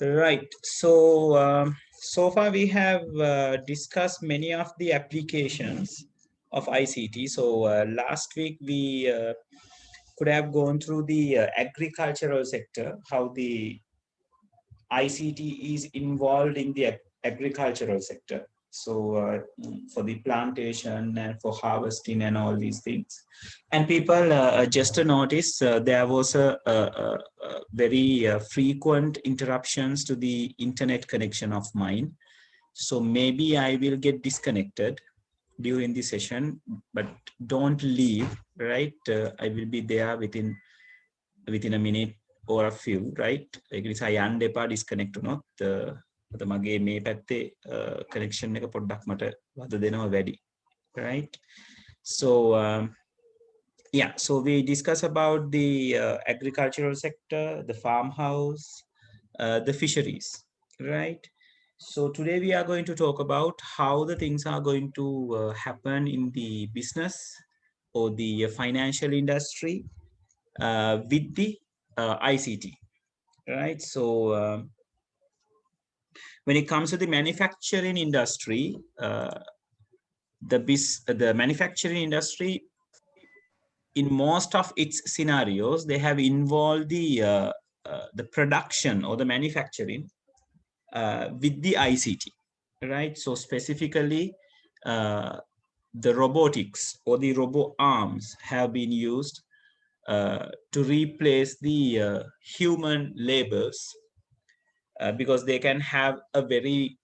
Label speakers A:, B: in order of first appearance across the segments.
A: Right. So far we have discussed many of the applications of ICT. Last week we could have gone through the agricultural sector, how the ICT is involved in the agricultural sector. For the plantation and for harvesting and all these things. And people just to notice there was a very frequent interruptions to the internet connection of mine. So maybe I will get disconnected during the session, but don't leave, right? I will be there within a minute or a few, right? ඒක නිසා යන්න එපා disconnect වුණොත් අද මගේ මේ පැත්තේ connection එක පොඩ්ඩක් මට වද දෙනවා වැඩි, right? So we discuss about the agricultural sector, the farmhouse, the fisheries, right? So today we are going to talk about how the things are going to happen in the business or the financial industry with the ICT, right? When it comes to the manufacturing industry, the manufacturing industry, in most of its scenarios, they have involved the production or the manufacturing with the ICT, right? So specifically, the robotics or the robo arms have been used to replace the human labors because they can have a very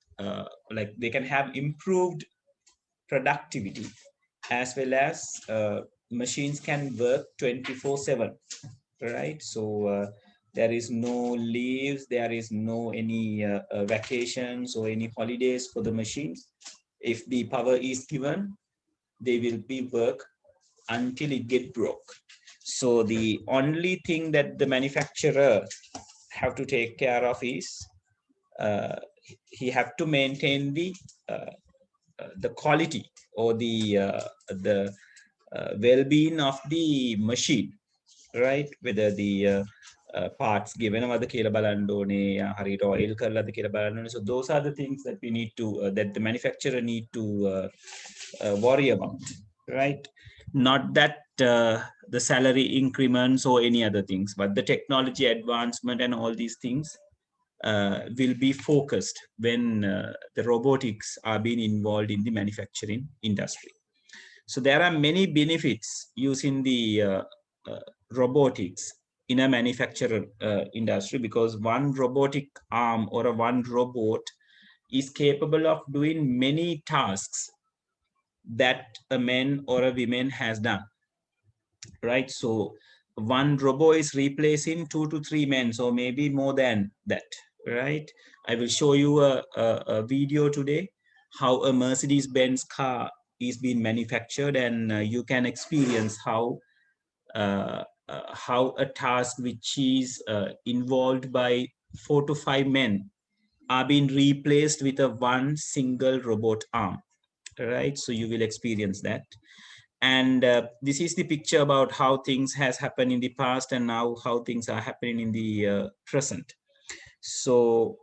A: they can have improved productivity, as well as machines can work 24/7, right? There is no leaves, there is no any vacations or any holidays for the machines. If the power is given, they will be work until it get broke. So the only thing that the manufacturer have to take care of is he have to maintain the quality or the well-being of the machine, right? Whether the parts given or the කියලා බලන්න ඕනේ, හරියට oil කරලාද කියලා බලන්න ඕනේ. So those are the things that we need to that the manufacturer need to worry about, right? Not that the salary increments or any other things, but the technology advancement and all these things will be focused when the robotics are being involved in the manufacturing industry. So there are many benefits using the robotics in a manufacturer industry, because one robotic arm or one robot is capable of doing many tasks that a man or a woman has done, right? So one robot is replacing 2 to 3 men, so maybe more than that, right? I will show you a video today how a Mercedes-Benz car is being manufactured, and you can experience how a task which is involved by 4 to 5 men are being replaced with a one single robot arm, right? So you will experience that. And this is the picture about how things has happened in the past and now how things are happening in the present. So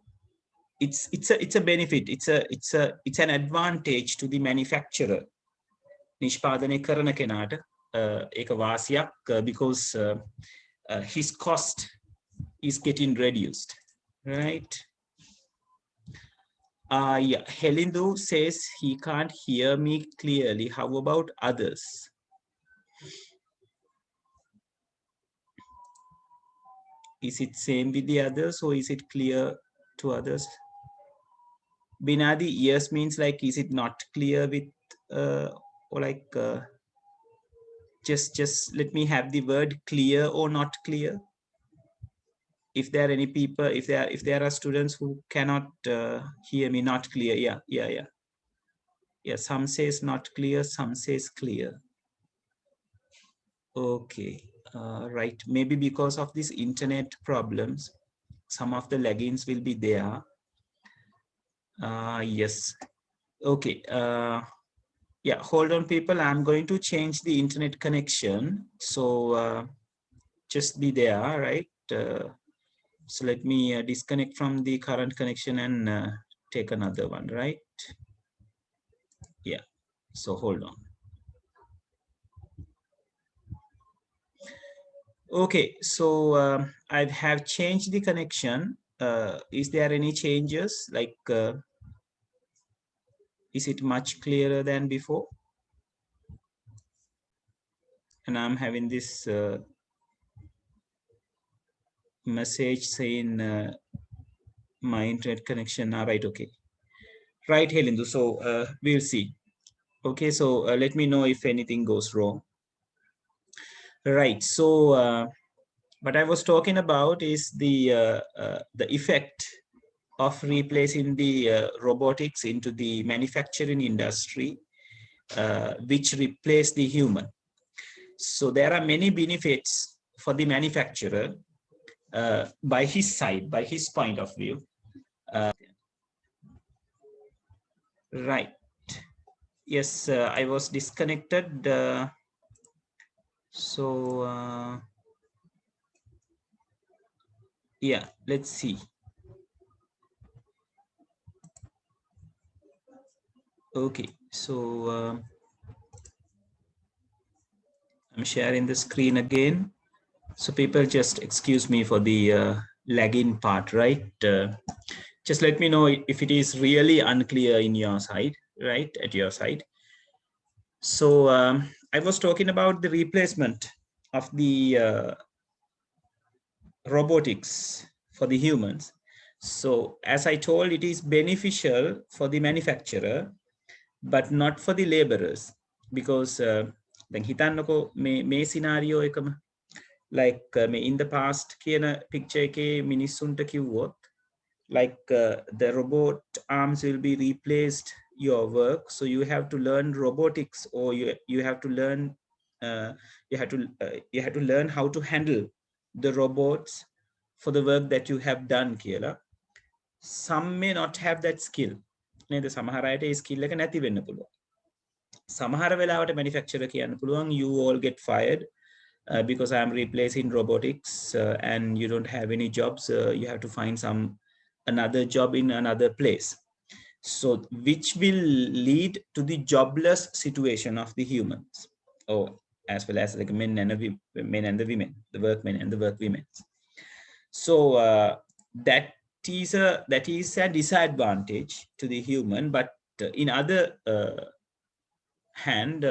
A: it's a benefit, it's an advantage to the manufacturer, නිෂ්පාදනය කරන කෙනාට ඒක වාසියක්, because his cost is getting reduced, right? Yeah, Helindu says he can't hear me clearly. How about others? Is it same with the others, or is it clear to others? Binadi, yes means like, is it not clear with or like just let me have the word clear or not clear. If there are any people, if there are students who cannot hear me, not clear, yeah, some says not clear, some says clear. Okay, right, maybe because of these internet problems some of the logins will be there. Yes, okay, yeah, hold on people, I'm going to change the internet connection, so just be there, right? So let me disconnect from the current connection and take another one, right? Yeah, so hold on. Okay, so I have changed the connection. Is there any changes? Like, is it much clearer than before? And I'm having this message saying my internet connection. All right, okay. Right, Helindu. So we'll see. Okay, so let me know if anything goes wrong. Right. So what I was talking about is the effect of replacing the robotics into the manufacturing industry, which replace the human. So there are many benefits for the manufacturer by his side, by his point of view. Right. Yes, I was disconnected. So yeah, let's see. Okay, so I'm sharing the screen again. So people just excuse me for the lagging part, right? Just let me know if it is really unclear in your side, right? At your side. So I was talking about the replacement of the robotics for the humans. So as I told, it is beneficial for the manufacturer, but not for the laborers, because දැන් හිතන්නකෝ මේ scenario එකම like in the past කියන picture එකේ මිනිස්සුන්ට කිව්වොත් like the robot arms will be replaced your work, so you have to learn robotics, or you have to learn you have to learn how to handle the robots for the work that you have done කියලා. Some may not have that skill. නේද? සමහර අයට ඒ skill එක නැති වෙන්න පුළුවන්. සමහර වෙලාවට manufacturer කියන්න පුළුවන් you all get fired because I am replacing robotics and you don't have any jobs, you have to find another job in another place. So which will lead to the jobless situation of the humans, or as well as like men and the women, the workmen and the workwomen. So that is a disadvantage to the human, but in other hand,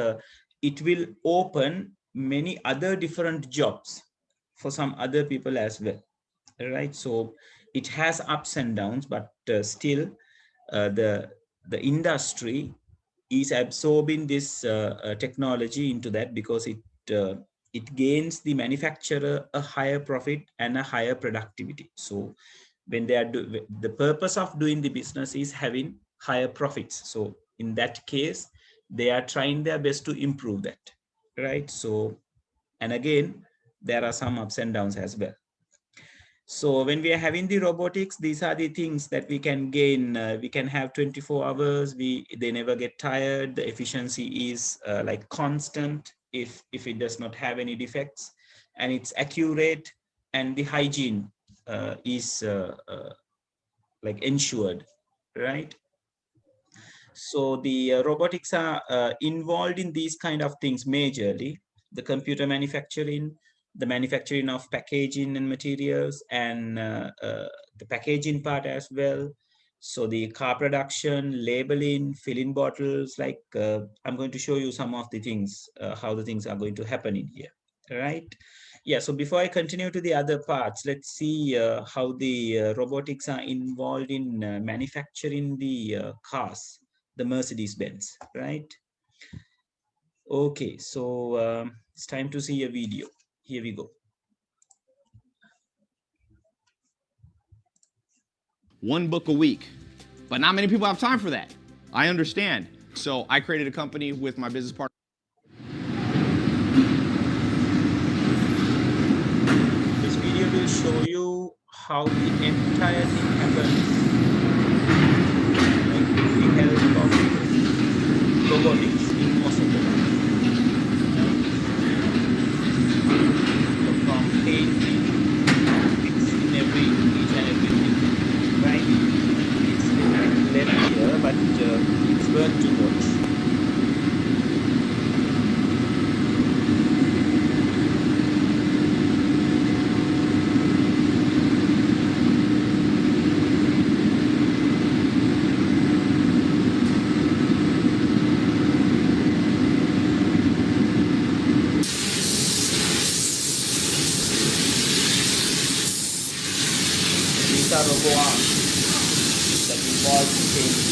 A: it will open many other different jobs for some other people as well, right? So it has ups and downs, but still the industry is absorbing this technology into that, because it gains the manufacturer a higher profit and a higher productivity. So when they are the purpose of doing the business is having higher profits, so in that case they are trying their best to improve that, right? So, and again, there are some ups and downs as well. So when we are having the robotics, these are the things that we can gain. We can have 24 hours. They never get tired. The efficiency is like constant if it does not have any defects, and it's accurate, and the hygiene is like ensured, right? So the robotics are involved in these kind of things majorly: the computer manufacturing, the manufacturing of packaging and materials, and the packaging part as well. So the car production, labeling, filling bottles, like I'm going to show you some of the things, how the things are going to happen in here, right? Yeah, so before I continue to the other parts, let's see how the robotics are involved in manufacturing the cars, the Mercedes-Benz, right? Okay, so it's time to see a video. Here we go.
B: One book a week, but not many people have time for that. I understand. So I created a company with my business partner.
A: This video will show you how the entire thing happens, like with the help of robotics in most of the time. So from painting, fixing every are robo arms that involve change.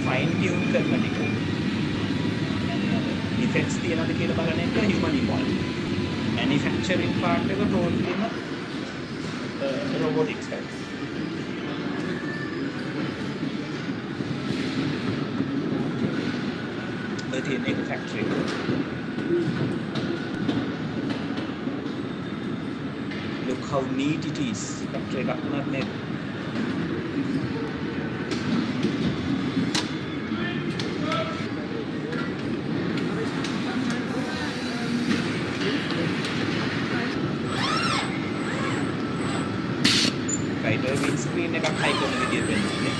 A: Fine tune කරන ටික. Defects තියනවද කියලා බලන එක human involved. Manufacturing part එක totally robotics side. ඔය තියෙන එක factory. Look how neat it is. Factory එකක් වුණත් නේද? windscreen එකක් high කරන විදියට වෙන්නේ.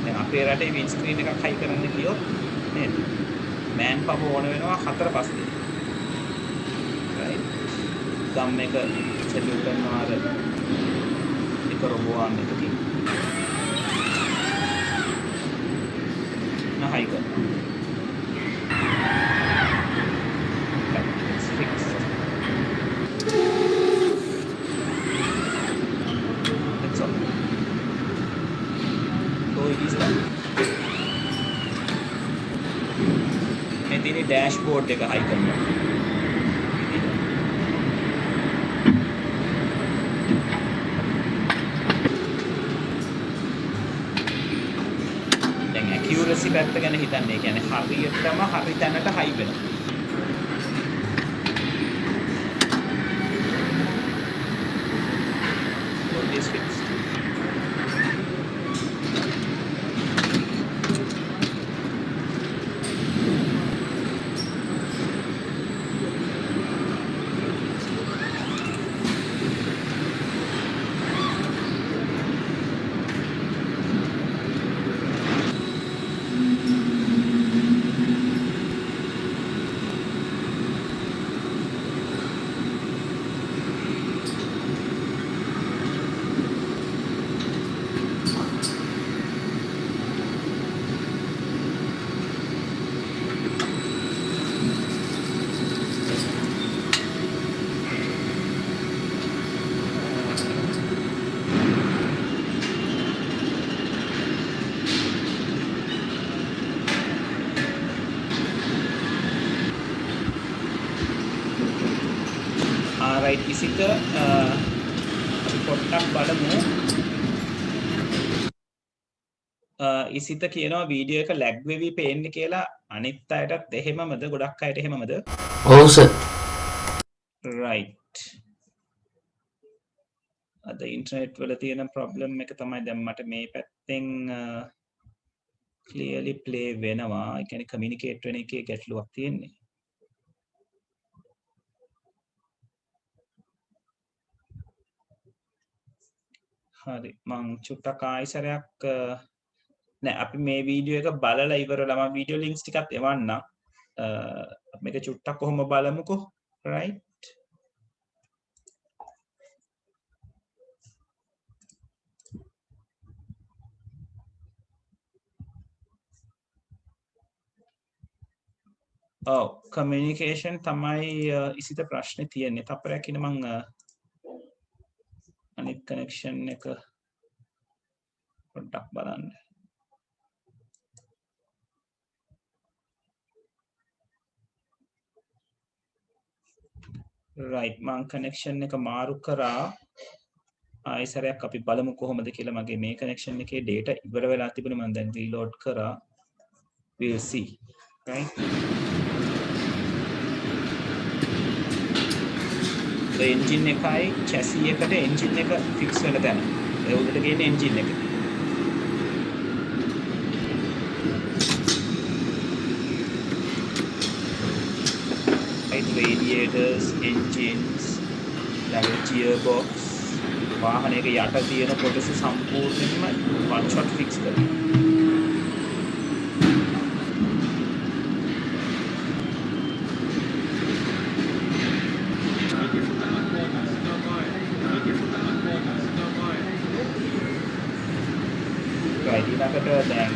A: දැන් අපේ රටේ windscreen එකක් high කරන්න කියොත් නේද? man power ඕන වෙනවා 4-5 දෙනෙක්. right? ගම් එක සෙටල් කරනවා අර එක රොබෝ ආර්ම් එකකින්. high කරනවා. It's fixed. මේ තියෙන ඩෑෂ්බෝඩ් එක හයි කරනවා. දැන් ඇකියුරසි පැත්ත ගැන හිතන්නේ. ඒ කියන්නේ හරියටම හරි තැනට හයි වෙනවා. All is fixed. ඉසිත අපි පොඩ්ඩක් බලමු. ඉසිත කියනවා වීඩියෝ එක ලැග් වෙවි පේන්නේ කියලා. අනිත් අයටත් එහෙමමද? ගොඩක් අයට එහෙමමද?
C: ඔව් සර්.
A: right. අද ඉන්ටර්නෙට් වල තියෙන ප්‍රොබ්ලම් එක තමයි දැන් මට මේ පැත්තෙන් clearly play වෙනවා. ඒ කියන්නේ communicate වෙන එකේ ගැටලුවක් තියෙන්නේ. හරි මං චුට්ටක් ආයෙසරයක් නෑ අපි මේ වීඩියෝ එක බලලා ඉවරලා මම වීඩියෝ ලින්ක්ස් ටිකක් එවන්නම්. මේක චුට්ටක් කොහොම බලමුකෝ. right. කමියුනිකේෂන් තමයි ඉසිත ප්‍රශ්නේ තියෙන්නේ. තප්පරයක් ඉන්න මං අනිත් කනෙක්ෂන් එක පොඩ්ඩක් බලන්න. right මං කනෙක්ෂන් එක මාරු කරා. ආයෙසරයක් අපි බලමු කොහොමද කියලා. මගේ මේ කනෙක්ෂන් එකේ data ඉවර වෙලා තිබුණේ මම දැන් රීලෝඩ් කරා. we'll see. right. එන්ජින් එකයි chassis එකට එන්ජින් එක ෆික්ස් වෙලා තැන. ඒ උඩට ගේන එන්ජින් එක. right radiators, engines, gearbox, වාහනයක යට තියෙන කොටස සම්පූර්ණයෙන්ම one shot fix කරනවා. දැන්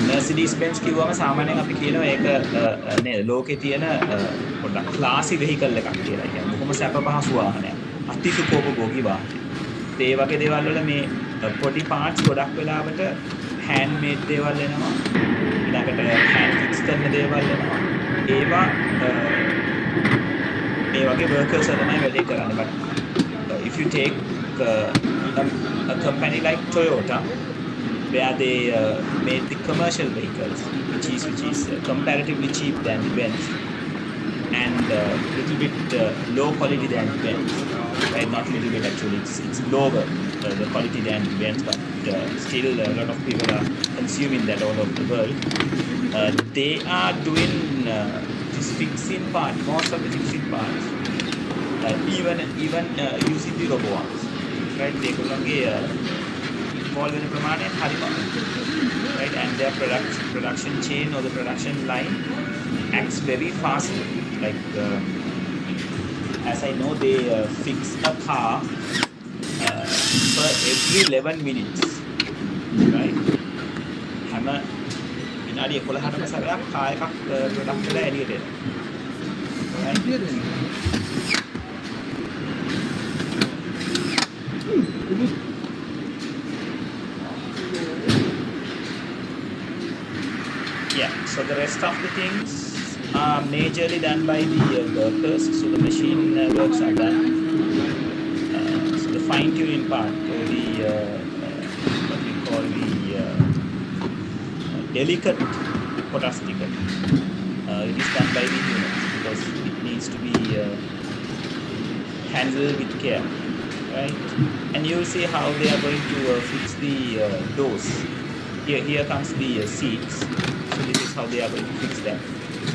A: Mercedes Benz කිව්වම සාමාන්‍යයෙන් අපි කියනවා ඒක නේද ලෝකේ තියෙන පොඩ්ඩක් ක්ලාසි වෙහිකල් එකක් කියලා. කියන්නේ බොහොම සැප පහසු වාහනයක්. අතිසුඛෝපභෝගී වාහනයක්. ඒ වගේ දේවල් වල මේ පොඩි පාර්ට්ස් ගොඩක් වෙලාවට හෑන්ඩ් මේඩ් දේවල් එනවා. ඊළඟට හෑන්ඩ් ෆික්ස් කරන දේවල් එනවා. ඒවා මේ වගේ workers තමයි වැඩේ කරන්නේ. But if you take a company like Toyota, where they made the commercial vehicles, which is comparatively cheap than the Benz, and little bit low quality than the Benz, right? Not little bit actually, it's lower the quality than the Benz, but still a lot of people are consuming that all over the world. They are doing this fixing part, most of the fixing parts, even using the robo arms. Right, they could not get involved in the pramane harima, right, and their production chain or the production line acts very fast. Like as I know, they fix a car for every 11 minutes, right? Hammer විනාඩි 11කට සැරයක් කා එකක් product වෙලා එළියට එනවා. right. Yeah, so the rest of the things are majorly done by the workers, so the machine works are done. So the fine tuning part, or the what we call the delicate kotas ticket, it is done by the humans because it needs to be handled with care. Right, and you'll see how they are going to fix the doors. Here comes the seats. So this is how they are going to fix them.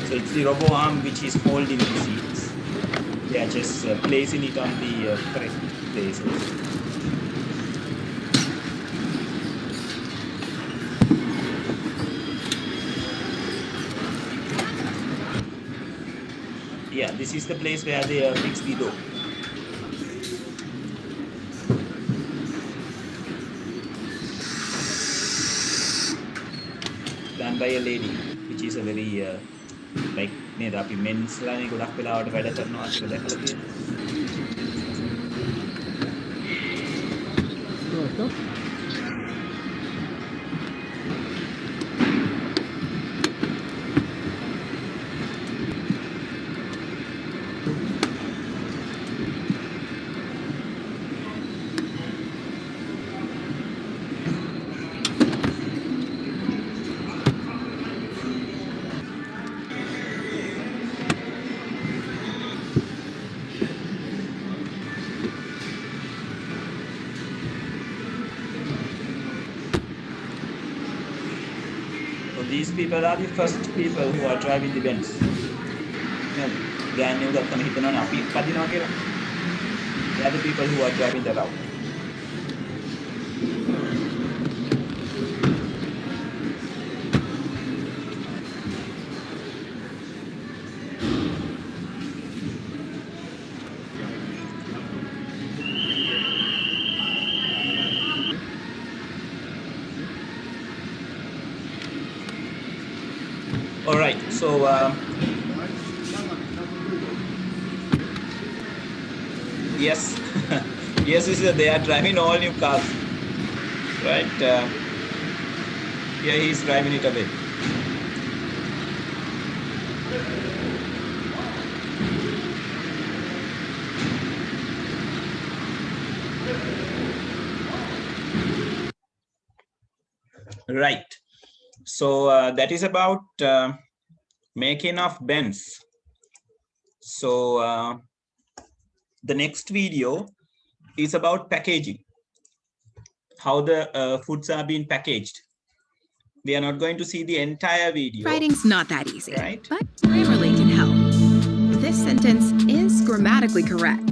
A: So it's the robo arm which is holding the seats. They are just placing it on the correct places. Yeah, this is the place where they fix the door. By a lady, which is a very like neda api men's la ne godak velawata weda karanawa කියලා දැකලා තියෙනවා. these people are the first people who are driving the Benz. They are the people who are driving the route. All right, so yes, yes, they are driving all new cars, right? Yeah, he's driving it away. Right. So that is about making of Benz. So the next video is about packaging, how the foods are being packaged. We are not going to see the entire video.
C: Writing's not that easy,
A: right?
C: But Grammarly can help. This sentence is grammatically correct.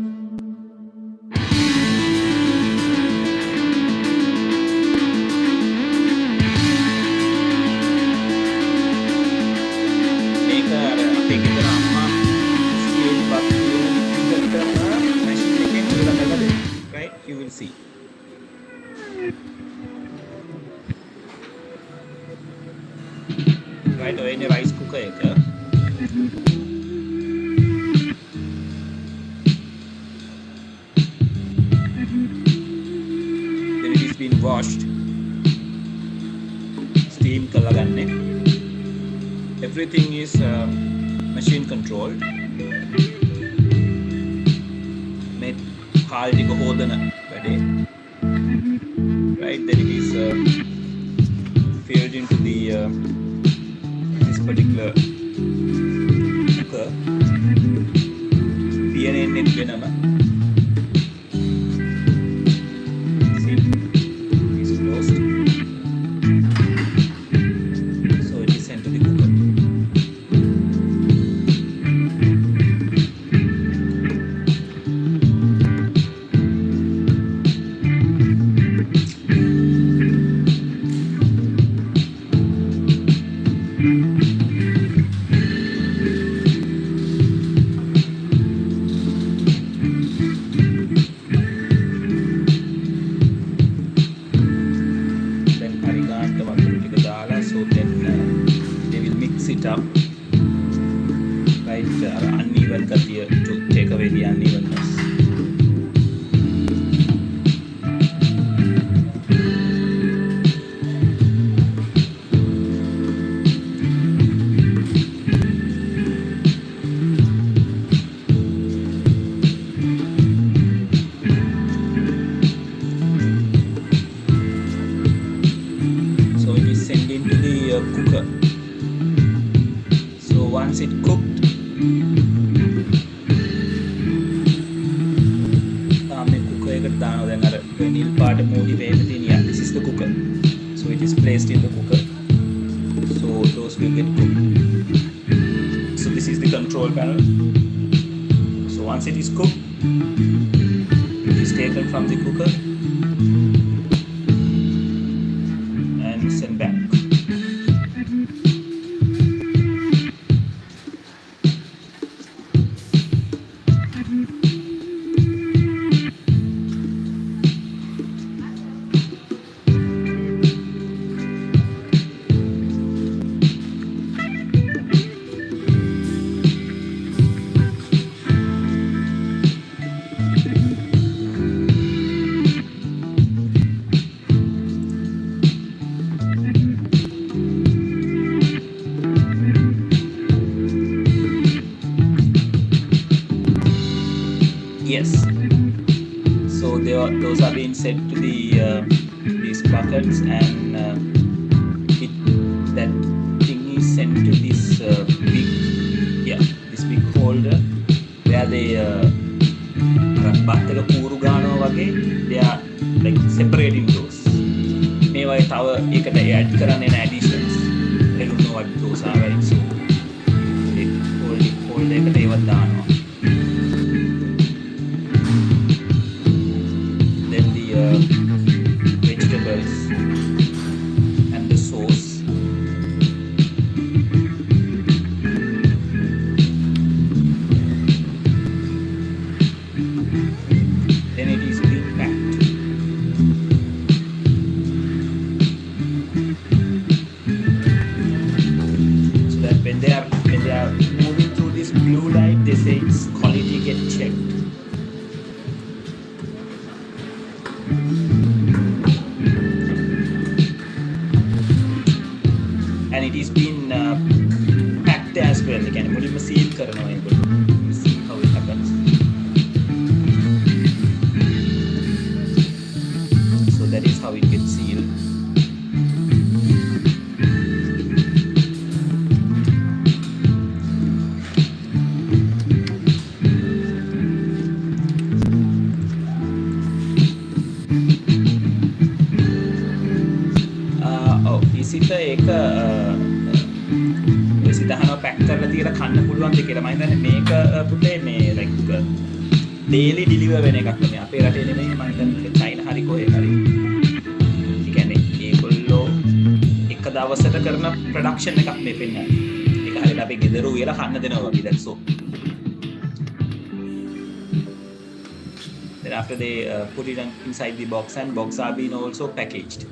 A: Right? You will see. Right, or in a rice cooker. Then it is been washed. Steam kalaganne. Everything is machine controlled. Made හාල්ටික හෝදන වැඩේ. Right, then it is filled into the this particular cooker. PNN වෙනම. See, it's closed. So it is sent to the cooker. So then they will mix it up, right? Uneven gatiya to take away the unevenness. Cooker. So once it cooked, this is the cooker. So it is placed in the cooker. So those will get cooked. So this is the control panel. So once it is cooked, it is taken from the cooker and sent back. Yes. So those are being set to the these buckets, and that thing is sent to this this big holder where they බත් එක කූරු ගන්නවා වගේ they are like separating those. මේවා තව ඒකට add කරන්න එන additions. those are valid. So hold එකට ඒවත් දානවා. Then the vegetables and the sauce. Then it is being packed. So that when they are moving through this blue light, they say its quality get checked. And it is been packed as well. They can මුලින්ම seal කරනවා ඒගොල්ලෝ. See how it happens. So that is how it gets sealed. ඉසිත ඒක සිතහනව pack කරලා තියලා කන්න පුළුවන්ද කියලා මම හිතන්නේ මේක පුතේ මේ like daily deliver වෙන එකක් නෙමෙයි අපේ රටේ නෙමෙයි මම හිතන්නේ චයිනා හරි කොහේ හරි ඒ කියන්නේ ඒගොල්ලෝ එක දවසට කරන ප්‍රොඩක්ෂන් එකක් මේ පෙන්නන්නේ ඒක හරියට අපි ගෙදර උයලා කන්න දෙනවා වගේ that's so then after they put it inside the box and box are being also packaged.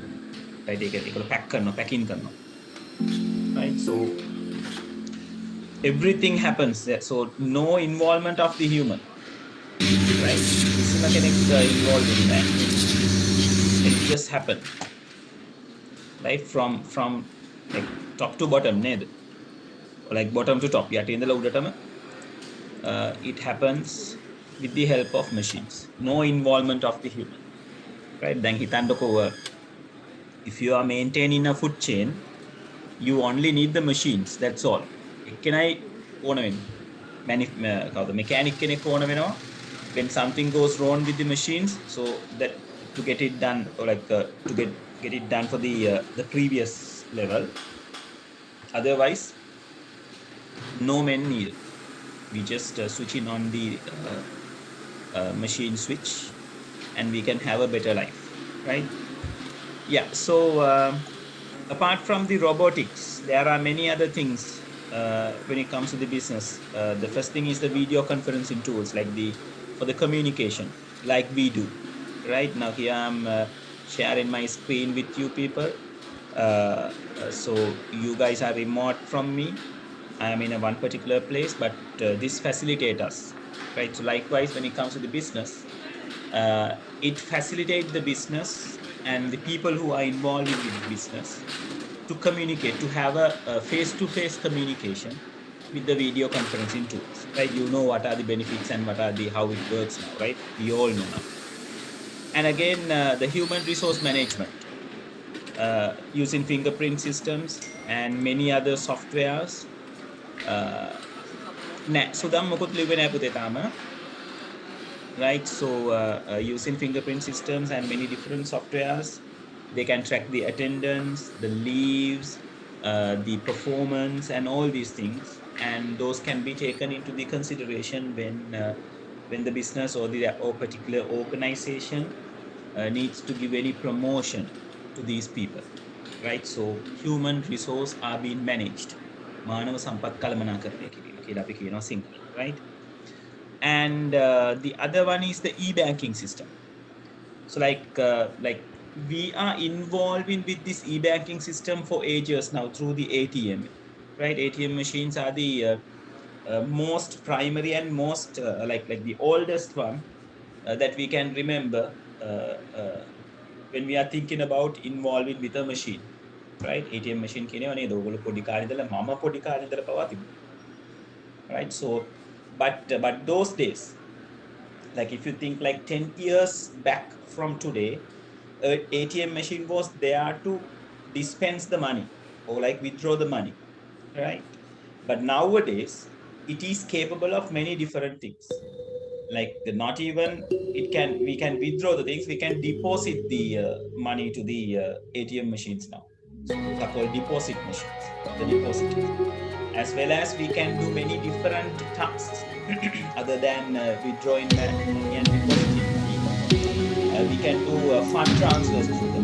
A: Right, they pack karna, packing karna. Right, so everything happens there. So no involvement of the human. Right, isn't involved in that. It just happened. Right, from like top to bottom, or like bottom to top. Yeah, it happens with the help of machines. No involvement of the human. Right, then hitandoko. If you are maintaining a food chain, you only need the machines. That's all. Can I own the mechanic when something goes wrong with the machines, so that to get it done or like to get it done for the previous level. Otherwise, no man needed. We just switch in on the machine switch, and we can have a better life, right? Yeah, so apart from the robotics, there are many other things when it comes to the business. The first thing is the video conferencing tools for the communication, like we do. Right now here I'm sharing my screen with you people. So you guys are remote from me. I am in one particular place, but this facilitates us. Right, so likewise when it comes to the business, it facilitates the business and the people who are involved in the business to communicate, to have a face-to-face communication with the video conferencing tools, right? You know what are the benefits and what are how it works now, right? We all know now. And again, the human resource management using fingerprint systems and many other softwares. Right, so using fingerprint systems and many different softwares, they can track the attendance, the leaves, the performance, and all these things, and those can be taken into the consideration when the business or particular organization needs to give any promotion to these people, right? So human resource are being managed. Manawa sampath kalamanakarana කියලා අපි කියනවා Sinhala, right? And the other one is the e-banking system. So like we are involving with this e-banking system for ages now through the ATM, right? ATM machines are the most primary and most like the oldest one that we can remember when we are thinking about involving with a machine, right? ATM machine කියනවා නේද ඔයගොල්ලෝ පොඩි කාලේ ඉඳලා මම පොඩි කාලේ ඉඳලා පවා තිබුණා, right? So but those days, like if you think like 10 years back from today, ATM machine was there to dispense the money or like withdraw the money, right? But nowadays it is capable of many different things. Like not even we can withdraw the things, we can deposit the money to the ATM machines now, are called deposit machines, the depositors. As well as we can do many different tasks other than withdrawing money and depositing money. We can do fund transfers through them.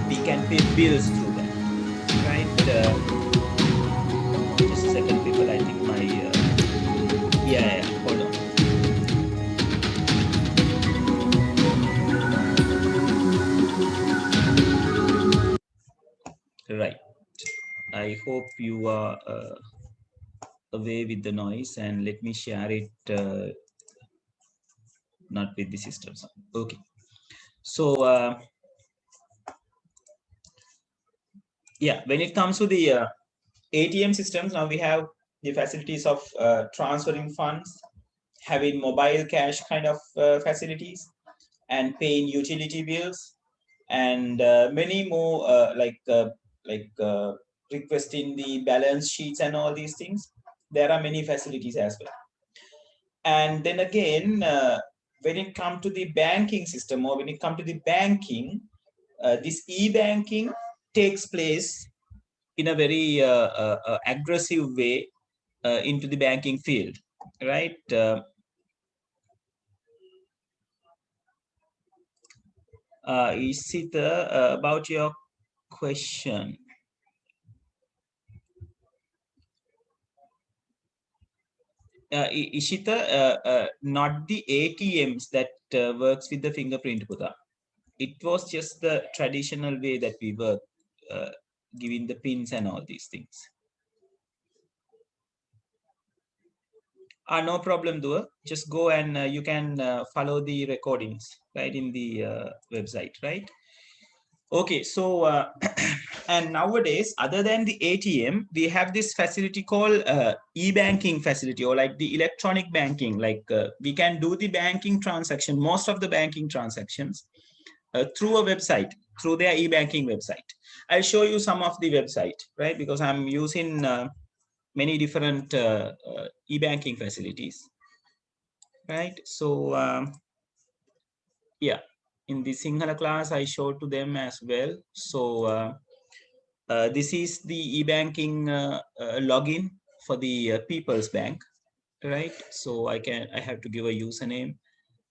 A: We can pay bills through them, right? Just a second, people. I think my yeah, hold on. Right. I hope you are away with the noise, and let me share it not with the system. Okay. So yeah, when it comes to the ATM systems, now we have the facilities of transferring funds, having mobile cash kind of facilities, and paying utility bills, and many more like requesting the balance sheets and all these things. There are many facilities as well. And then again, when it comes to the banking system, or when it comes to the banking, this e-banking takes place in a very aggressive way into the banking field, right? Is it about your question? Ishita, not the ATMs that works with the fingerprint, Buddha. It was just the traditional way that we work, giving the pins and all these things. No problem, Dua. Just go and you can follow the recordings right in the website, right? Okay, so and nowadays, other than the ATM, we have this facility called e-banking facility, or like the electronic banking. Like we can do the banking transaction, most of the banking transactions through a website, through their e-banking website. I'll show you some of the website, right? Because I'm using many different e-banking facilities, right? So yeah, in the Sinhala class, I showed to them as well. So this is the e-banking login for the People's Bank, right? So I have to give a username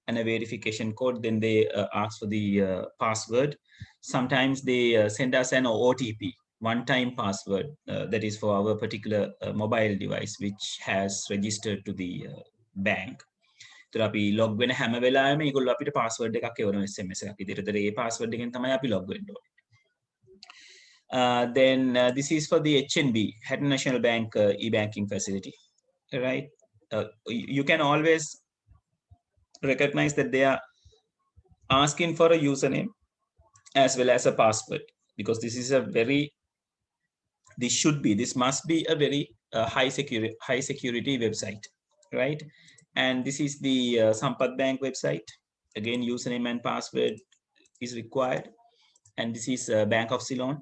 A: and a verification code. Then they ask for the password. Sometimes they send us an OTP, one-time password, that is for our particular mobile device, which has registered to the bank. तर අපි log වෙන හැම වෙලාවෙම ඒගොල්ලෝ අපිට password එකක් එවනවා SMS එකක් විදිහට. ඒ password එකෙන් තමයි අපි log වෙන්න ඕනේ. Then this is for the HNB, Hatton National Bank e-banking facility, right? You can always recognize that they are asking for a username as well as a password, because this is a very, this must be a very high security website, right? And this is the Sampath Bank website. Again, username and password is required. And this is Bank of Ceylon.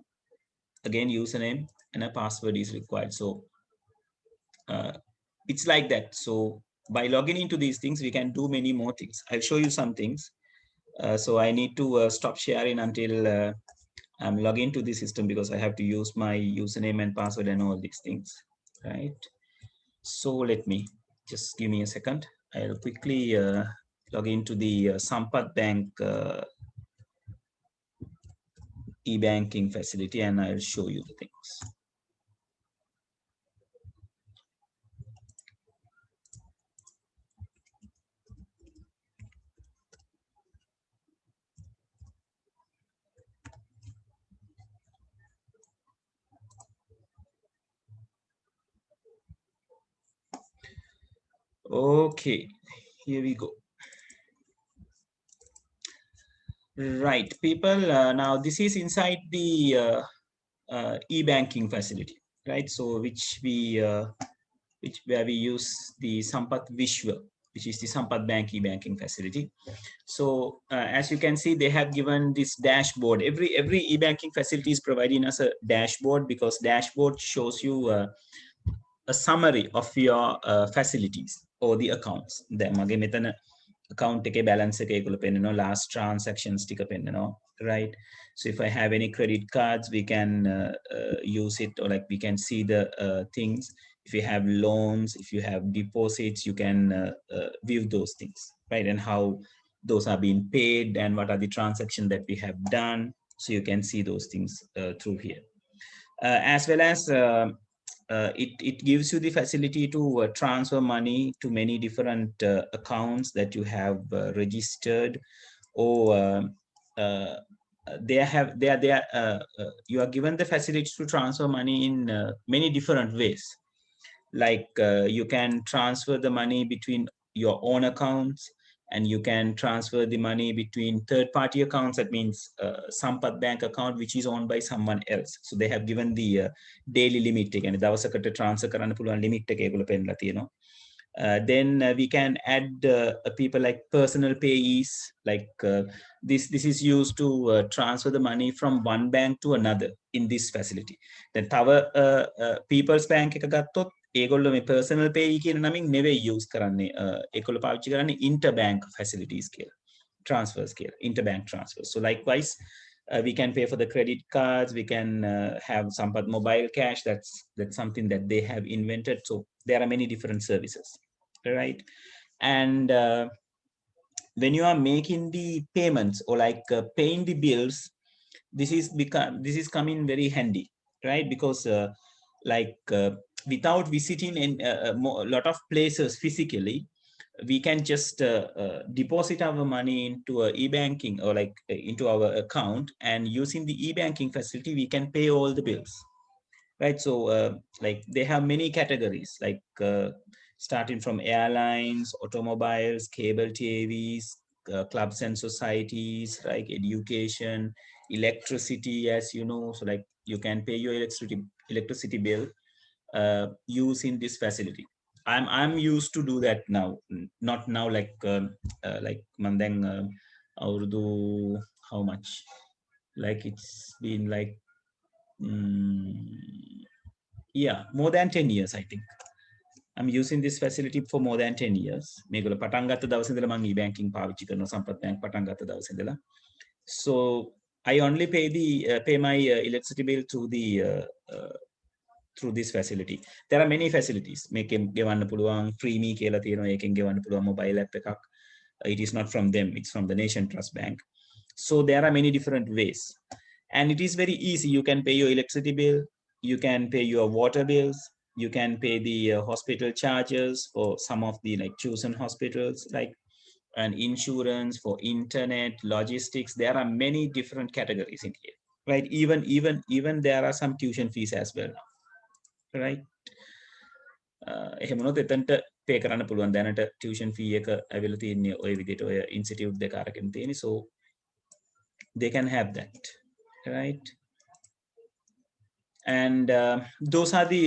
A: Again, username and a password is required. So it's like that. So by logging into these things, we can do many more things. I'll show you some things. So I need to stop sharing until I'm logging into the system, because I have to use my username and password and all these things, right? So let me just give me a second. I'll quickly log into the Sampath Bank e-banking facility, and I'll show you the things. Okay, here we go. Right, people, now this is inside the e-banking facility, right? So where we use the Sampath Vishwa, which is the Sampath Bank e-banking facility. So as you can see, they have given this dashboard. Every e-banking facility is providing us a dashboard, because dashboard shows you a summary of your facilities or the accounts. account එකේ balance එක ඒගොල්ලෝ පෙන්නනවා, last transactions ටික පෙන්නනවා, right? So if I have any credit cards, we can use it, or like we can see the things. If you have loans, if you have deposits, you can view those things, right? And how those are being paid and what are the transactions that we have done. So you can see those things through here. As well as it gives you the facility to transfer money to many different accounts that you have registered, or you are given the facility to transfer money in many different ways. Like you can transfer the money between your own accounts, and you can transfer the money between third-party accounts. That means Sampath Bank account which is owned by someone else. So they have given the daily limit එක. දවසකට transfer කරන්න පුළුවන් limit එක ඒගොල්ලෝ පෙන්නලා තියෙනවා. Then we can add people like personal payees, like this is used to transfer the money from one bank to another in this facility. Then තව people's bank එක ගත්තොත් ඒගොල්ලෝ මේ personal payee කියන නමින් නෙවෙයි use කරන්නේ. ඒගොල්ලෝ පාවිච්චි කරන්නේ interbank facilities කියලා, transfers කියලා, interbank transfers. So likewise we can pay for the credit cards, we can have Sampath mobile cash. That's something that they have invented. So there are many different services, right? And when you are making the payments, or like paying the bills, this is coming very handy, right? Because like without visiting in a lot of places physically, we can just deposit our money into a e-banking, or like into our account, and using the e-banking facility we can pay all the bills, right? So like they have many categories, like starting from airlines, automobiles, cable TVs, clubs and societies, like education, electricity, as you know. So like you can pay your electricity bill using this facility. I'm used to do that now, not now, like mandeng අවුරුදු how much, like it's been like yeah, more than 10 years, I think. I'm using this facility for more than 10 years. මේගොල්ලෝ පටන් ගත්ත දවසේ ඉඳලා මම e-banking පාවිච්චි කරනවා, සම්පත් බැංක් පටන් ගත්ත දවසේ ඉඳලා. So I only pay my electricity bill through this facility. There are many facilities. මේකෙන් ගෙවන්න පුළුවන්, free me කියලා තියෙනවා, ඒකෙන් ගෙවන්න පුළුවන් mobile app එකක්. It is not from them, it's from the Nation Trust Bank. So there are many different ways, and it is very easy. You can pay your electricity bill, you can pay your water bills, you can pay the hospital charges for some of the like chosen hospitals, like and insurance, for internet, logistics. There are many different categories in here, right? Even there are some tuition fees as well now, right? එහෙම වුණොත් එතනට pay කරන්න පුළුවන්. දැනට tuition fee එක ඇවිල්ලා තියෙන්නේ ඔය විදිහට, ඔය institute දෙක අරගෙන තියෙන්නේ. So they can have that, right? And those are the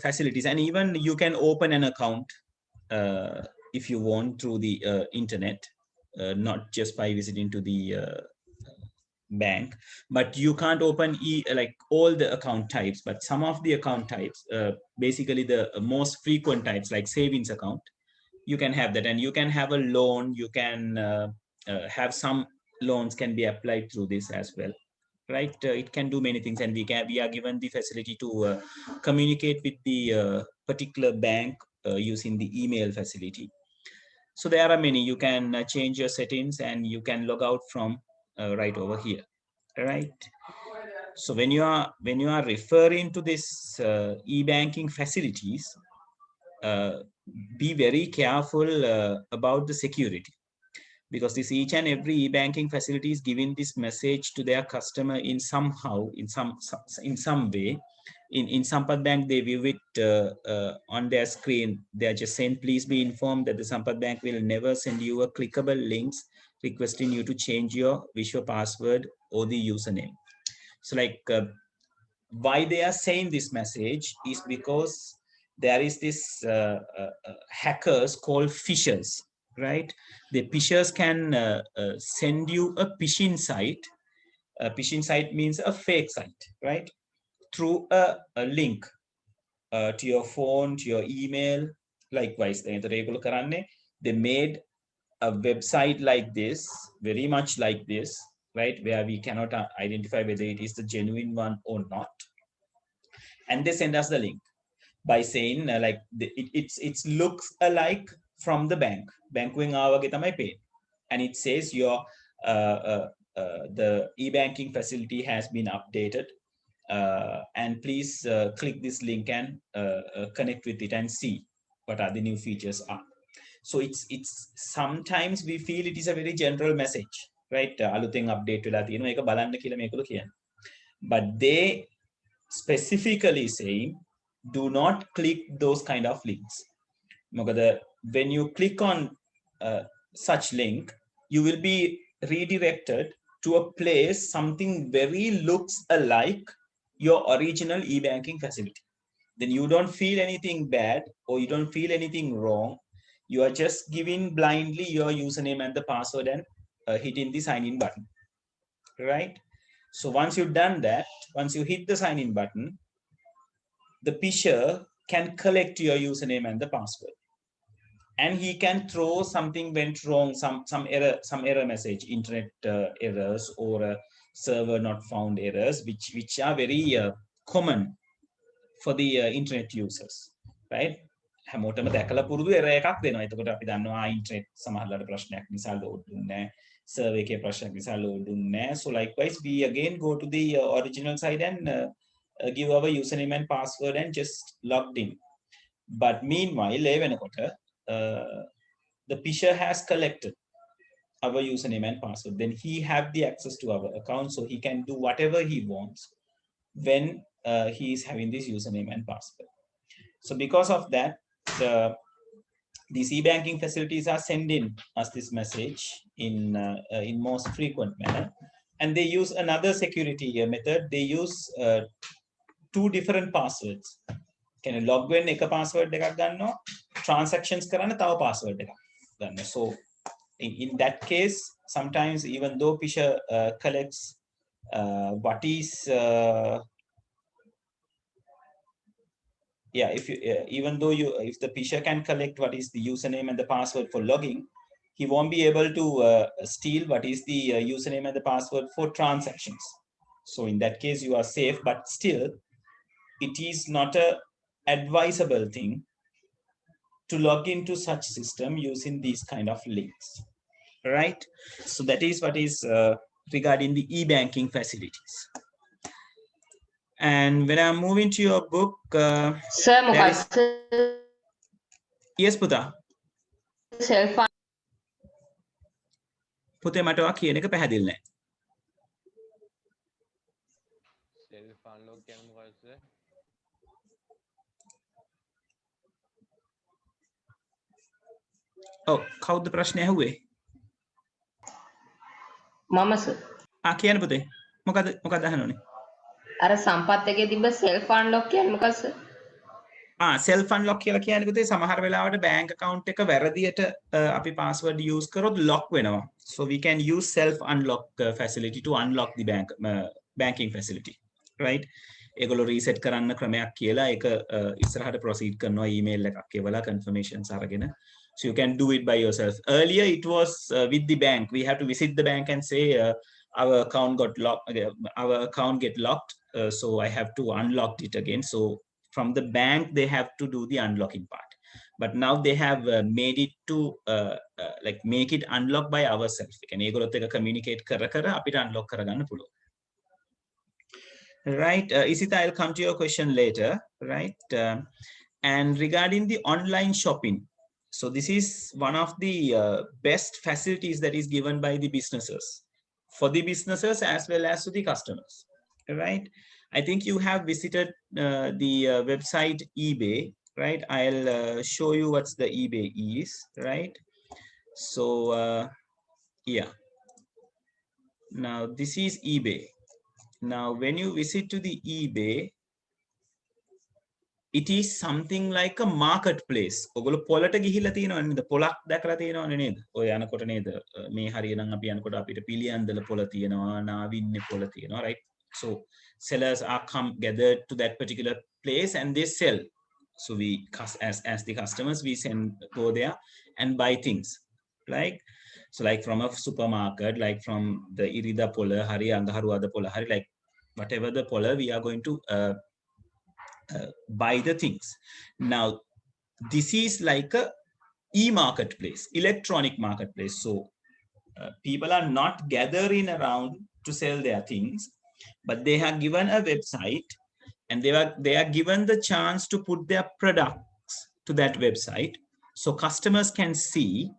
A: facilities. And even you can open an account if you want through the internet, not just by visiting to the bank. But you can't open like all the account types, but some of the account types, basically the most frequent types, like savings account, you can have that. And you can have a loan, you can have some loans can be applied through this as well, right? It can do many things, and we are given the facility to communicate with the particular bank using the email facility. So there are many. You can change your settings, and you can log out from right over here, right? So when you are referring to this e-banking facilities, be very careful about the security, because this each and every e-banking facility is giving this message to their customer in somehow, in some way. In Sampath Bank, they view it on their screen. They are just saying, please be informed that the Sampath Bank will never send you a clickable links requesting you to change your visual password or the username. So like why they are saying this message is because there is this hackers called phishers, right? The phishers can send you a phishing site. A phishing site means a fake site, right? Through a link to your phone, to your email. Likewise, they made a website like this, very much like this, right, where we cannot identify whether it is the genuine one or not, and they send us the link by saying like it looks alike from the bank. Banking ආවගේ තමයි pay, and it says your the e-banking facility has been updated, and please click this link and connect with it and see what are the new features are. So it's sometimes we feel it is a very general message, right? අලුතෙන් update වෙලා තියෙනවා ඒක බලන්න කියලා මේගොල්ලෝ කියන්නේ. But they specifically saying do not click those kind of links. When you click on such link, you will be redirected to a place something very looks alike your original e-banking facility. Then you don't feel anything bad or you don't feel anything wrong. You are just giving blindly your username and the password and hitting the sign in button, right? So once you've done that, once you hit the sign in button, the pisher can collect your username and the password, and he can throw something went wrong, some error message, internet errors or server not found errors, which are very common for the internet users, right? හැමෝටම දැකලා පුරුදු error එකක් දෙනවා. එතකොට අපි දන්නවා internet සමහරවල්ලාට ප්‍රශ්නයක් නිසා load දුන්නේ නැහැ, server එකේ ප්‍රශ්නයක් නිසා load දුන්නේ නැහැ. So likewise we again go to the original site and give our username and password and just logged in. But meanwhile ඒ වෙනකොට the pisher has collected our username and password. Then he have the access to our account, so he can do whatever he wants when he is having this username and password. So because of that, these e-banking facilities are sending us this message in most frequent manner, and they use another security method. They use 2 different passwords. Can log in එක password එකක් ගන්නවා, transactions කරන්න තව password එකක් ගන්නවා. So in that case, sometimes even though pisher collects what is even though if the pisher can collect what is the username and the password for logging, he won't be able to steal what is the username and the password for transactions. So in that case you are safe, but still it is not a advisable thing to log into such system using these kind of links, right? So that is what is regarding the e-banking facilities. And when I'm moving to your book,
D: sir,
A: yes, Puta.
D: self
A: පුතේ මට ඔයා කියන එක පැහැදිලි නැහැ.
E: self unlock කියන්නේ මොකක්ද sir?
A: ඔව් කවුද ප්‍රශ්නේ ඇහුවේ?
D: මම sir.
A: කියන්න පුතේ. මොකද අහන්නේ?
D: අර සම්පත් එකේ තිබ්බ self unlock කියන්නේ මොකක්ද sir?
A: self unlock කියලා කියන්නේ පුතේ සමහර වෙලාවට bank account එක වැරදියට අපි password use කරොත් lock වෙනවා. So we can use self unlock facility to unlock the banking facility, right? ඒගොල්ලෝ reset කරන්න ක්‍රමයක් කියලා ඒක ඉස්සරහට proceed කරනවා email එකක් එවලා confirmations අරගෙන. So you can do it by yourself. Earlier it was with the bank. We have to visit the bank and say our account got locked, our account get locked, so I have to unlock it again. So from the bank they have to do the unlocking part, but now they have made it to like make it unlock by ourselves. We can ඒගොල්ලොත් එක communicate කර අපිට unlock කරගන්න පුළුවන්, right? Isita, I'll come to your question later, right? And regarding the online shopping, so this is one of the best facilities that is given by the businesses, for the businesses as well as to the customers, right? I think you have visited the website eBay, right? I'll show you what's the eBay is, right? So yeah, now this is eBay. Now when you visit to the eBay, it is something like a marketplace. ඔගොල්ලෝ පොලට ගිහිල්ලා තියෙනවනේ නේද? පොලක් දැකලා තියෙනවනේ නේද? ඔය යනකොට නේද? මේ හරිය නම් අපි යනකොට අපිට පිළියන්දල පොල තියෙනවා, නාවින්නේ පොල තියෙනවා, right? So sellers are gathered to that particular place and they sell. So we, as the customers, we go there and buy things. like so like from a supermarket, like from the irida pola hari angaharu ada pola hari, like whatever the pola, we are going to buy the things. Now this is like a e-marketplace, electronic marketplace. So people are not gathering around to sell their things, but they are given a website, and they are given the chance to put their products to that website, so customers can see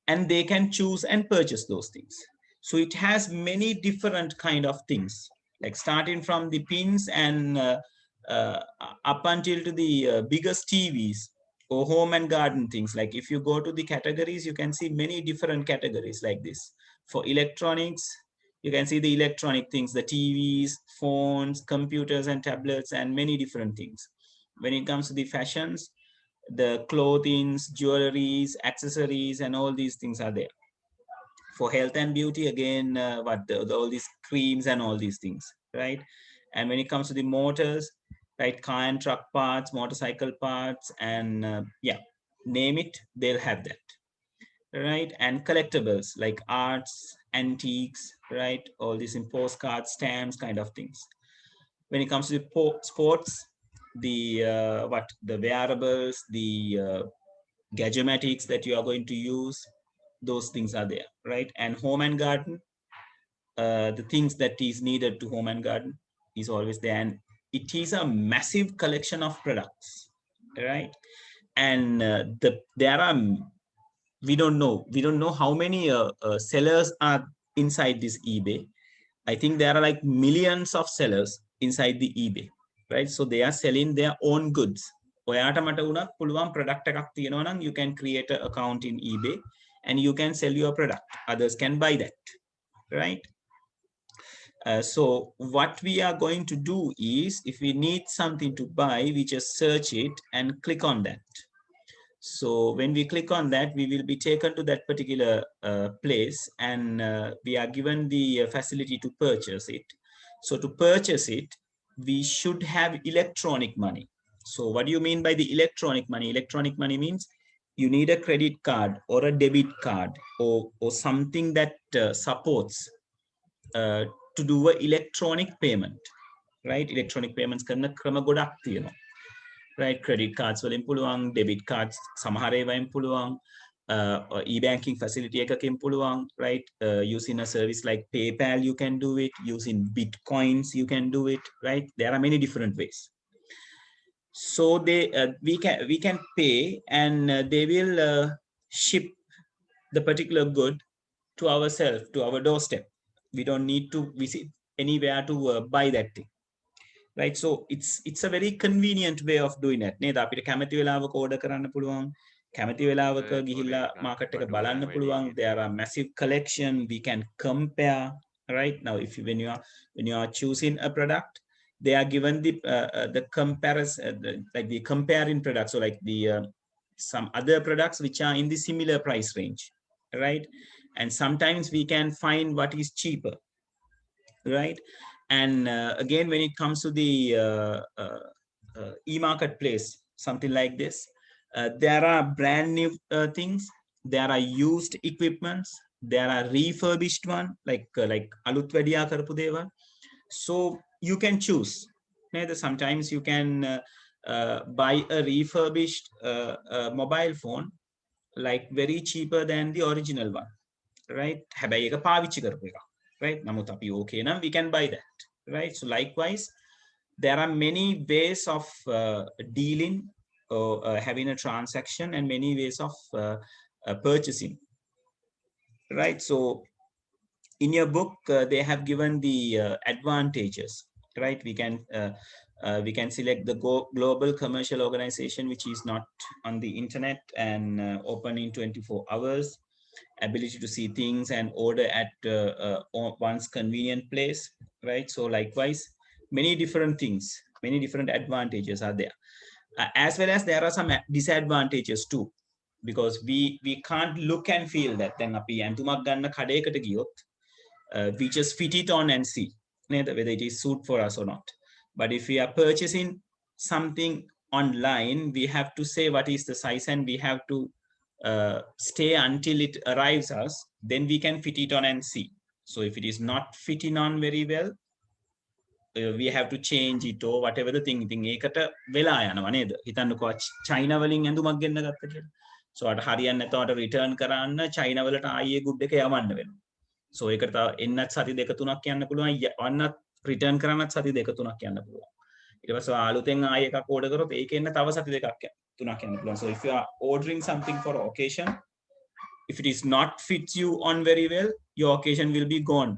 A: and they can choose and purchase those things. So it has many different kind of things, like starting from the pins and uh, up until to the biggest TVs or home and garden things. Like if you go to the categories, you can see many different categories like this. For electronics, you can see the electronic things, the TVs, phones, computers and tablets, and many different things. When it comes to the fashions, the clothings, jewelries, accessories, and all these things are there. For health and beauty, again, all these creams and all these things, right? And when it comes to the motors, right, car and truck parts, motorcycle parts, and yeah, name it, they'll have that, right? And collectibles like arts, antiques, right? All these in postcards, stamps, kind of things. When it comes to the sports, the the wearables, the gadgetics that you are going to use, those things are there, right? And home and garden, the things that is needed to home and garden is always there, and it is a massive collection of products, right? And there are, we don't know how many sellers are inside this eBay. I think there are like millions of sellers inside the eBay, right? So they are selling their own goods. ඔයාට මට උනත් පුළුවන් product එකක් තියෙනවා නම් you can create an account in eBay and you can sell your product. Others can buy that, right? So what we are going to do is, if we need something to buy, we just search it and click on that. So when we click on that, we will be taken to that particular place, and we are given the facility to purchase it. So to purchase it, we should have electronic money. So what do you mean by the electronic money? Electronic money means you need a credit card or a debit card, or something that supports to do an electronic payment, right? Electronic payments කරන ක්‍රම ගොඩක් තියෙනවා, right? Credit cards වලින් පුළුවන්, debit cards සමහර ඒවායින් පුළුවන්, e-banking facility එකකින් පුළුවන්, right? Using a service like PayPal, you can do it. Using Bitcoins, you can do it, right? There are many different ways. So we can pay, and they will ship the particular good to ourselves, to our doorstep. We don't need to visit anywhere to buy that thing, right? So it's a very convenient way of doing it. නේද? අපිට කැමති වෙලාවක order කරන්න පුළුවන්, කැමති වෙලාවක ගිහිල්ලා market එක බලන්න පුළුවන්. There are massive collection, we can compare, right? Now if you, when you are choosing a product, they are given the comparison, like the comparing products, so like the some other products which are in the similar price range, right? And sometimes we can find what is cheaper, right? And again, when it comes to the e-marketplace, something like this, there are brand new things, there are used equipments, there are refurbished one, like alut wediya karapu දේවල්. So you can choose. Sometimes you can buy a refurbished mobile phone, like very cheaper than the original one, right? හැබැයි එක පාවිච්චි කරපු එක, right? නමුත් අපි okay නම් we can buy that, right? So likewise, there are many ways of dealing or having a transaction, and many ways of purchasing, right? So in your book, they have given the advantages, right? We can select the global commercial organization, which is not on the internet and open in 24 hours, ability to see things and order at one's convenient place, right? So likewise, many different things, many different advantages are there, as well as there are some disadvantages too, because we can't look and feel that. Then අපි ඇඳුමක් ගන්න කඩේකට ගියොත්, we just fit it on and see whether it is suit for us or not. But if we are purchasing something online, we have to say what is the size, and we have to stay until it arrives us, then we can fit it on and see. So if it is not fitting on very well, we have to change it or whatever the thing. ඒකට වෙලා යනවා නේද? හිතන්නකෝ China වලින් ඇඳුමක් ගෙන්න ගත්ත කියලා. So අර හරියන්නේ නැතවට return කරන්න චයිනා වලට ආයේ good එක යවන්න වෙනවා. So ඒකට තව එන්නත් සති දෙක තුනක් යන්න පුළුවන්. වන්නත් return කරන්නත් සති දෙක තුනක් යන්න පුළුවන්. ඊට පස්සේ ආලුතෙන් ආයේ එකක් order කරොත් ඒක එන්න තව සති දෙකක් තුනක් යන්න පුළුවන්. So if you are ordering something for occasion, if it is not fits you on very well, your occasion will be gone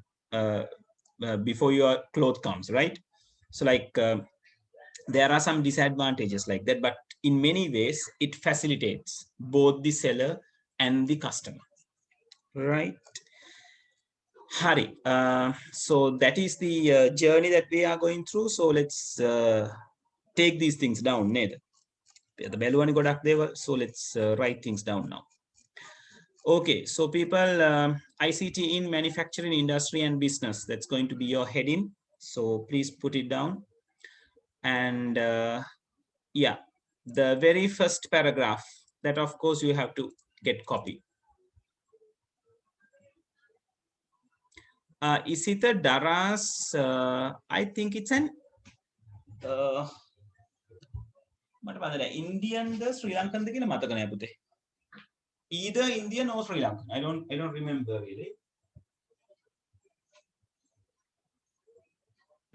A: before your cloth comes, right? So like there are some disadvantages like that, but in many ways it facilitates both the seller and the customer, right? Hari, so that is the journey that we are going through. So let's take these things down. So let's write things down now. Okay, so people, ICT in manufacturing, industry and business, that's going to be your heading. So please put it down. And yeah, the very first paragraph, that of course you have to get copy. Isita Daras, I think it's an Indian, the Sri Lankan, either Indian or Sri Lankan. I don't remember really.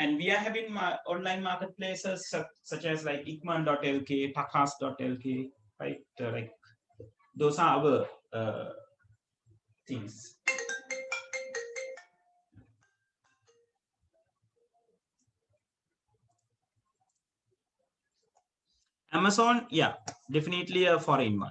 A: And we are having online marketplaces such as like ikman.lk, takas.lk, right? Like those are our things. Amazon, yeah, definitely a foreign one.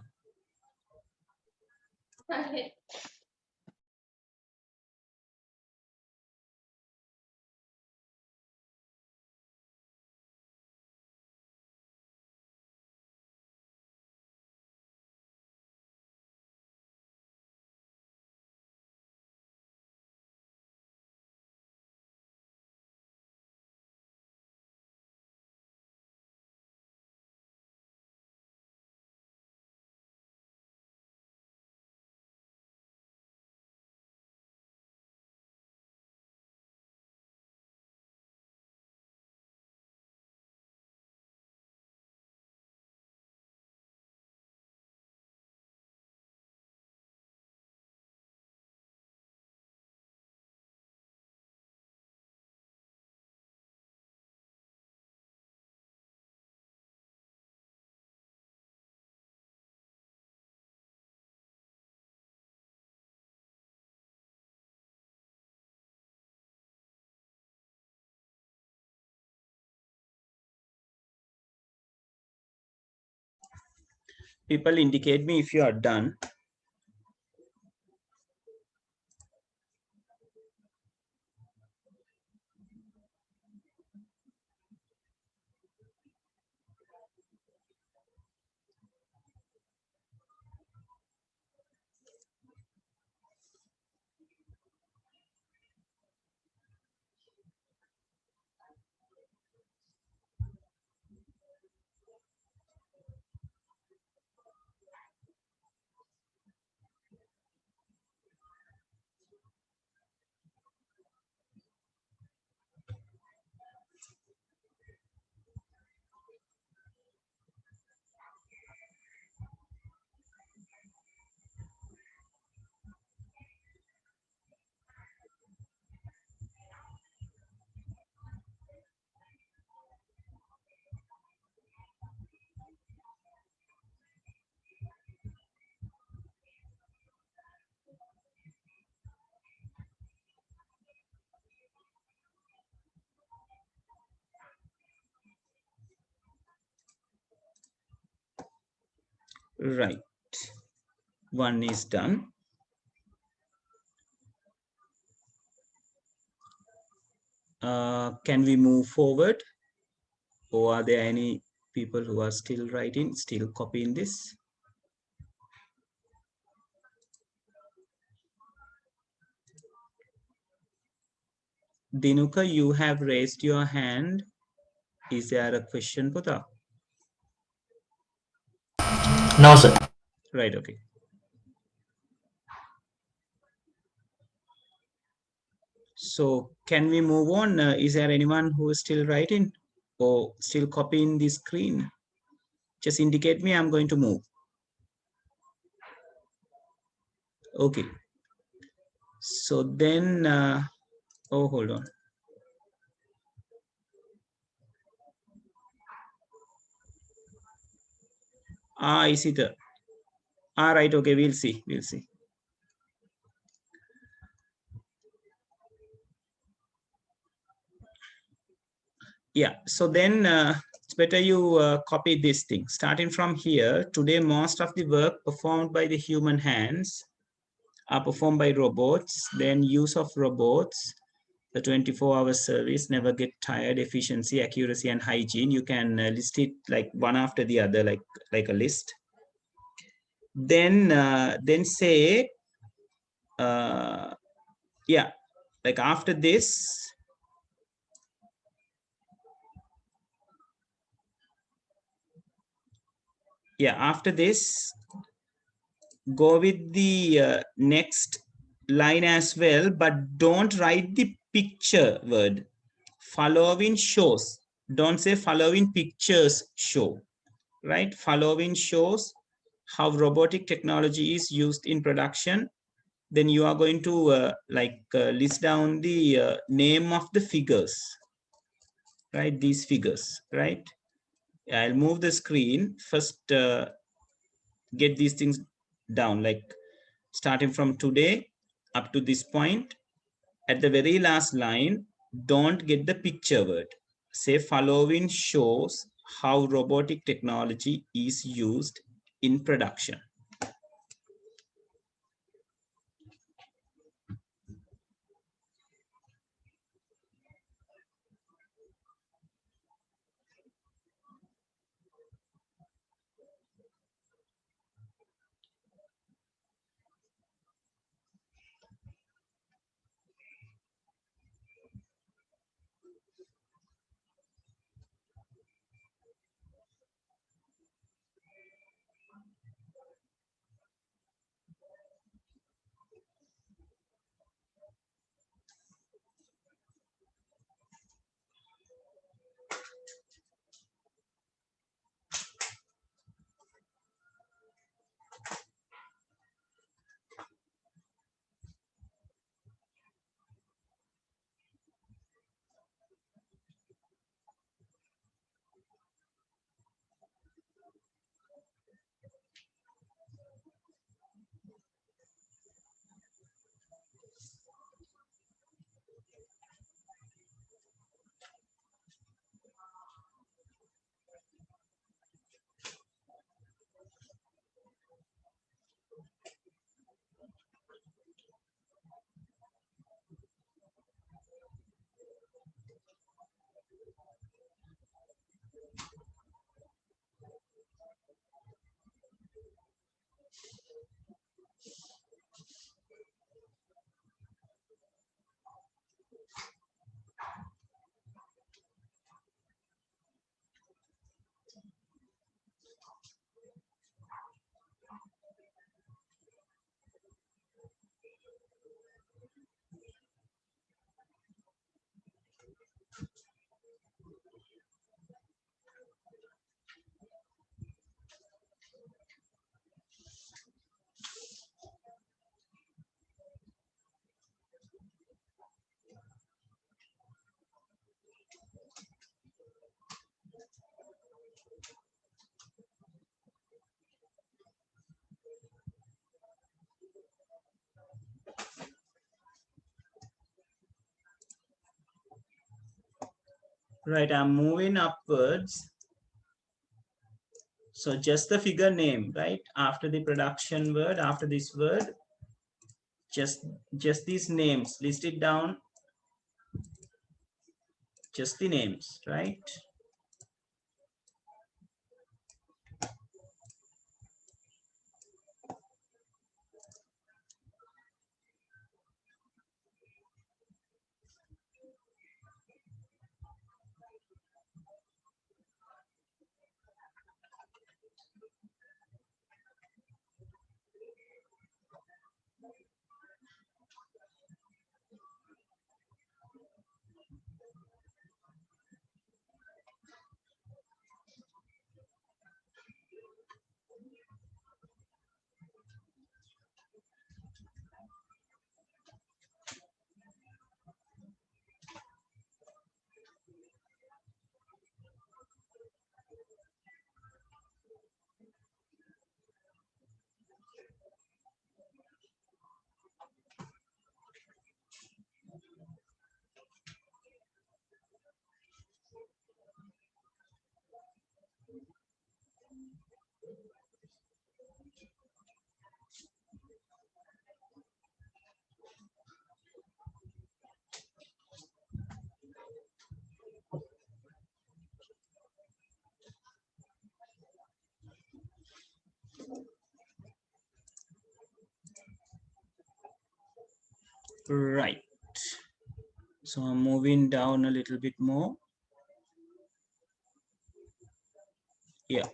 A: People indicate me if you are done. Right, one is done. Can we move forward, or are there any people who are still writing, still copying this? Dinuka, you have raised your hand. Is there a question, Putta?
F: No, sir.
A: Right, okay. So can we move on? Is there anyone who is still writing or still copying the screen? Just indicate me, I'm going to move. Okay. So then, oh, hold on. I see the, right, okay, we'll see. Yeah, so then it's better you copy this thing. Starting from here, today most of the work performed by the human hands are performed by robots. Then use of robots, the 24-hour service, never get tired, efficiency, accuracy, and hygiene. You can list it like one after the other, like a list. Then say, yeah, like after this, after this, go with the next line as well, but don't write the picture word. Following shows. Don't say following pictures show, right? Following shows how robotic technology is used in production. Then you are going to list down the name of the figures, right? These figures, right? I'll move the screen first. Get these things down, like starting from today up to this point. At the very last line, don't get the picture word. Say following shows how robotic technology is used in production. Right, I'm moving upwards. So just the figure name, right? After the production word, after this word, just these names, list it down, just the names, right? Right. So I'm moving down a little bit more. Yeah,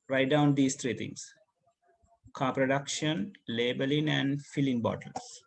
A: write down these three things: car production, labeling, and filling bottles.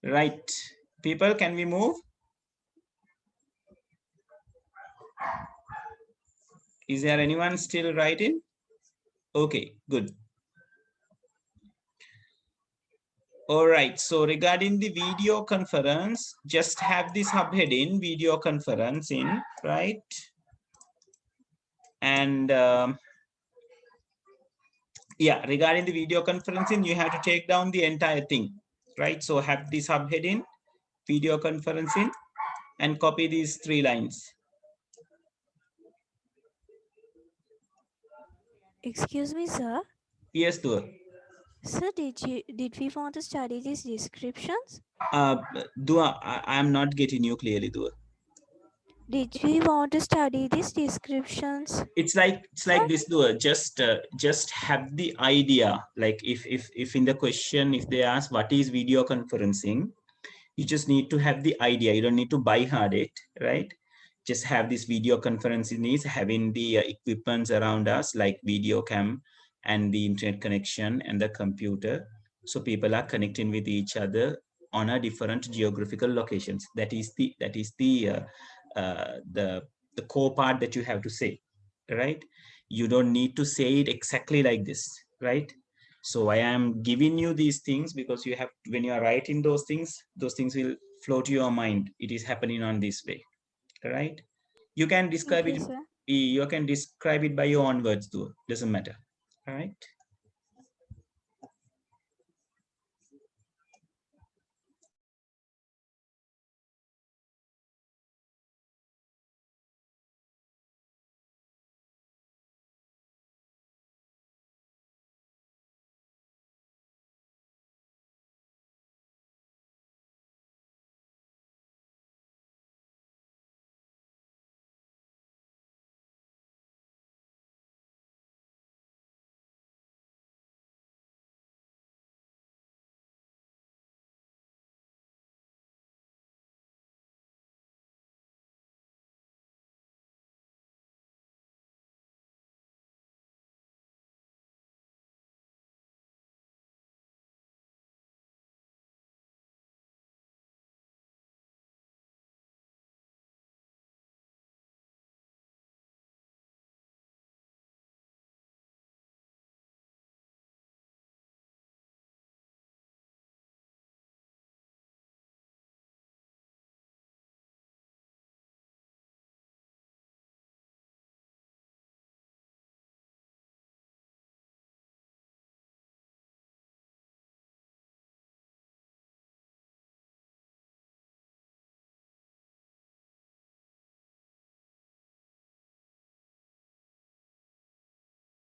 A: Right. People, can we move? Is there anyone still writing? Okay, good. All right, so regarding the video conference, just have this subheading, video conferencing, right? And yeah, regarding the video conferencing, you have to take down the entire thing, right? So have the subheading, video conferencing, and copy these 3 lines.
F: Excuse me, sir.
A: Yes, Dua.
F: Sir, did we want to study these descriptions?
A: Dua, I am not getting you clearly, Dua.
F: Did we want to study these descriptions?
A: It's like
F: Sir?
A: this, Dua. Just have the idea. Like if in the question, if they ask what is video conferencing, you just need to have the idea. You don't need to buy hard it, right? Just have this video conferencing is having the equipments around us like video cam and the internet connection and the computer. So people are connecting with each other on a different geographical locations. That is the core part that you have to say, right? You don't need to say it exactly like this, right? So I am giving you these things because you have, when you are writing those things will flow to your mind. It is happening on this way, right? You can describe
F: Okay,
A: it.
F: sir.
A: You can describe it by your own words too. Doesn't matter, all right?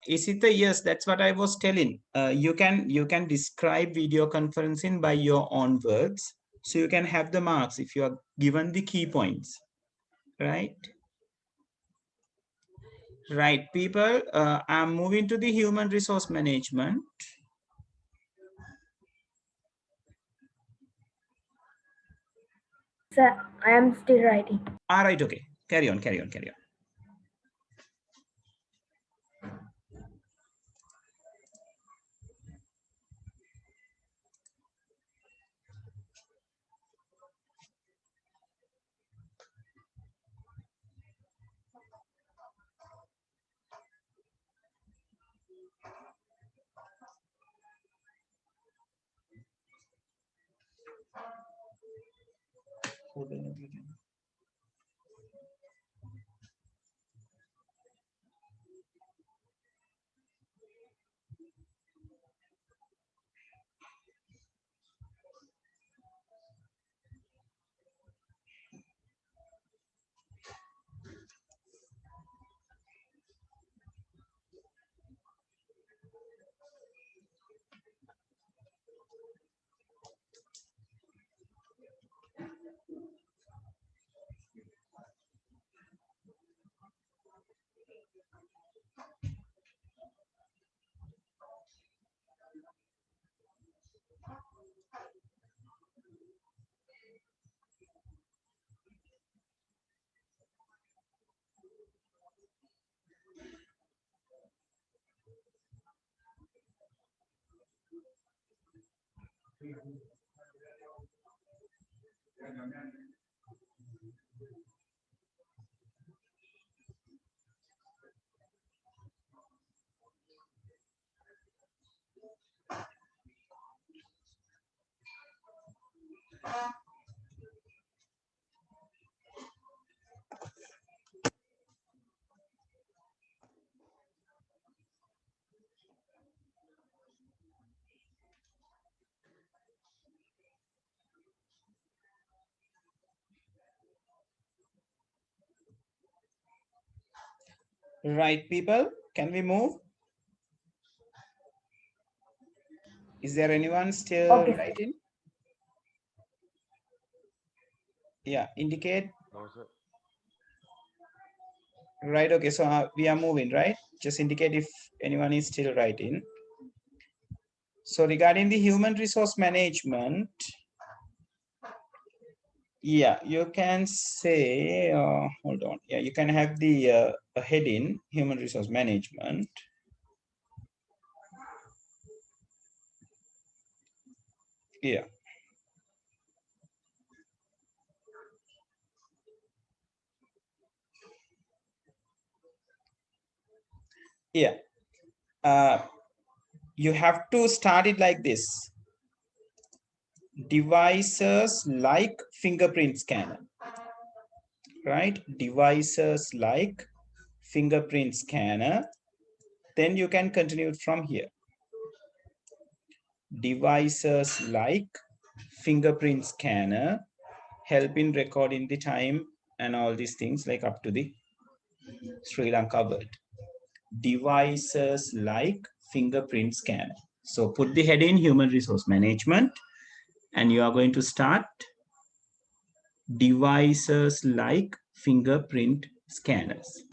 A: Isita, yes, that's what I was telling. You can describe video conferencing by your own words, so you can have the marks if you are given the key points, right? Right, people. I'm moving to the human resource management.
G: Sir, I am still writing.
A: All right, okay. Carry on, carry on, carry on. Right, people, can we move? Is there anyone still
G: Okay.
A: writing? Yeah, indicate.
E: No, sir.
A: Right, okay, so we are moving, right? Just indicate if anyone is still writing. So regarding the human resource management, yeah, you can say, hold on. Yeah, you can have the a heading, human resource management. Yeah. Yeah. You have to start it like this. Devices like fingerprint scanner, right? Devices like fingerprint scanner. Then you can continue from here. Devices like fingerprint scanner help in recording the time and all these things like up to the Sri Lanka word. Devices like fingerprint scanner. So put the head in human resource management and you are going to start devices like fingerprint scanners.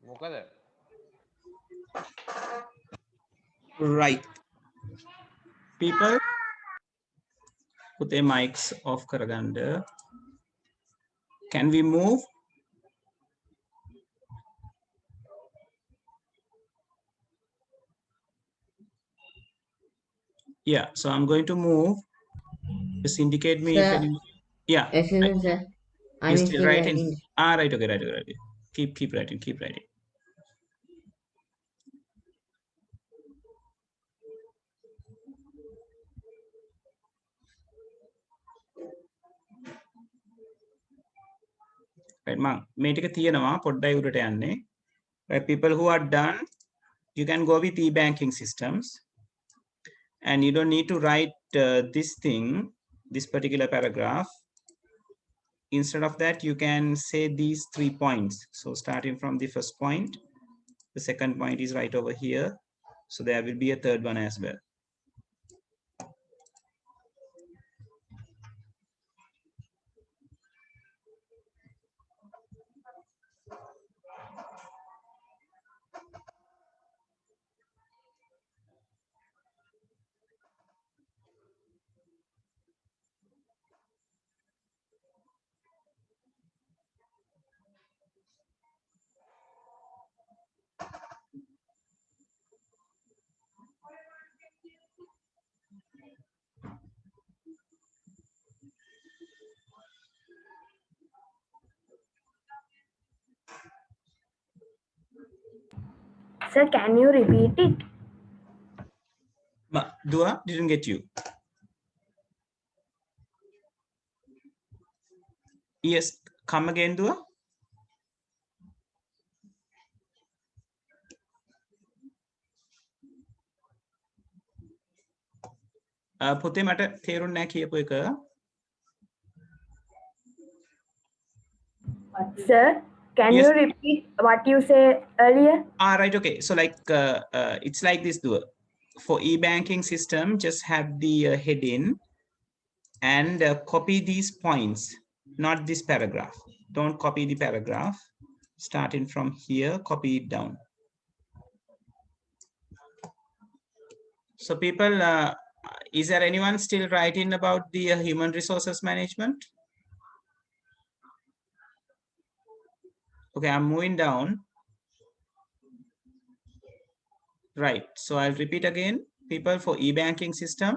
E: මොකද?
A: Right. People, put their mics off karaganda. Can we move? Yeah, so I'm going to move. Just indicate me if
D: Sir,
A: any. Yeah,
D: excuse me, sir.
A: you
D: I'm
A: still
D: still
A: writing?
D: writing.
A: Right, okay, right. Keep writing, keep writing. Right, මං මේ ටික තියෙනවා පොඩ්ඩයි උඩට යන්නේ. Right, people who are done, you can go with e-banking systems, and you don't need to write this thing, this particular paragraph. Instead of that, you can say these 3 points. So starting from the first point, the second point is right over here. So there will be a third one as well.
G: Sir, can you repeat it?
A: Dua, didn't get you. Yes, come again, Dua. පොතේ මට තේරුන්නේ නැහැ කියපු එක.
G: Sir, can
A: Yes.
G: you repeat what you said earlier?
A: Right, okay. So like it's like this, Dua. For e-banking system, just have the heading and copy these points, not this paragraph. Don't copy the paragraph. Starting from here, copy it down. So people, is there anyone still writing about the human resources management? Okay, I'm moving down. Right, so I'll repeat again. People, for e-banking system,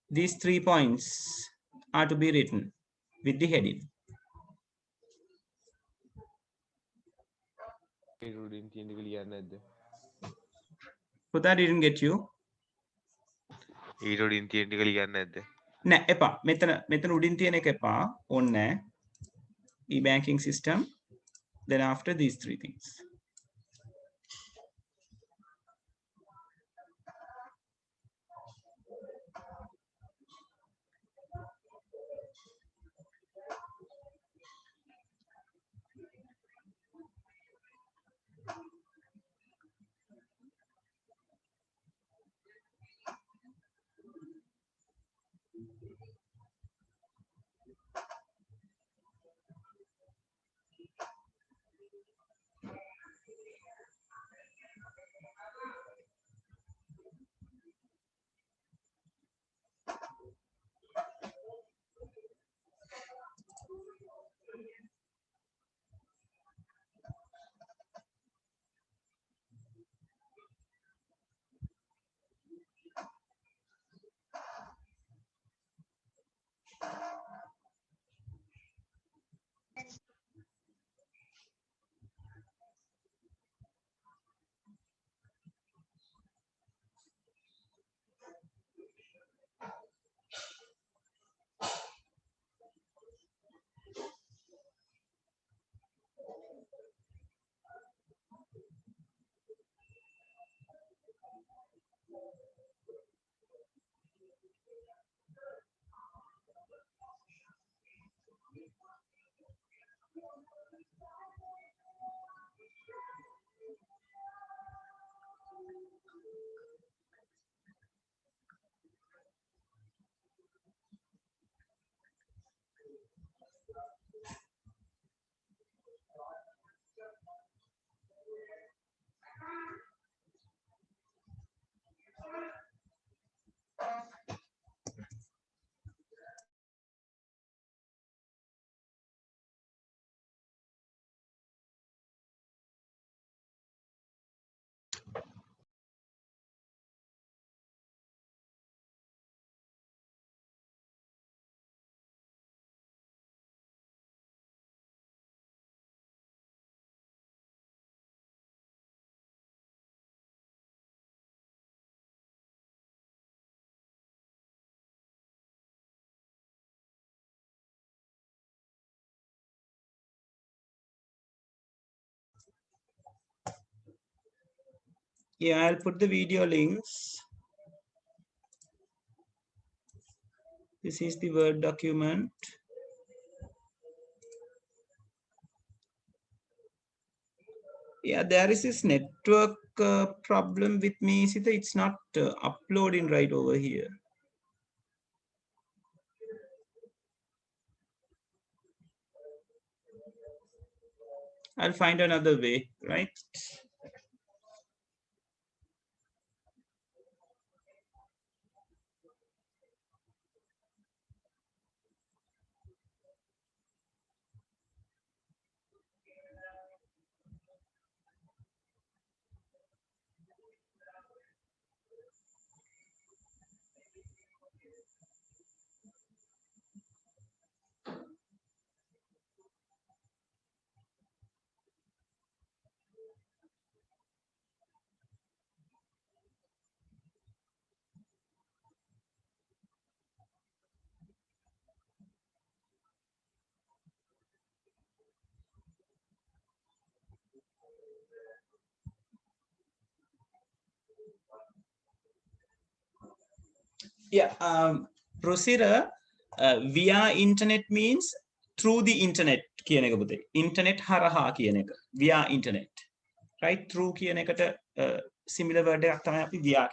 A: these 3 points are to be written with the heading.
E: ඊට උඩින් තියෙන ටික ලියන්නේ නැද්ද?
A: But that didn't get you.
E: ඊට උඩින් තියෙන ටික ලියන්නේ නැද්ද?
A: නෑ එපා. මෙතන උඩින් තියෙන එක එපා. ඕනේ නෑ. E-banking system. Then after these 3 things. Yeah, I'll put the video links. This is the Word document. Yeah, there is this network problem with me. See, it's not uploading right over here. I'll find another way, right? Yeah, procedure via internet means through the internet. Internet haraha via internet, right? Through similar word via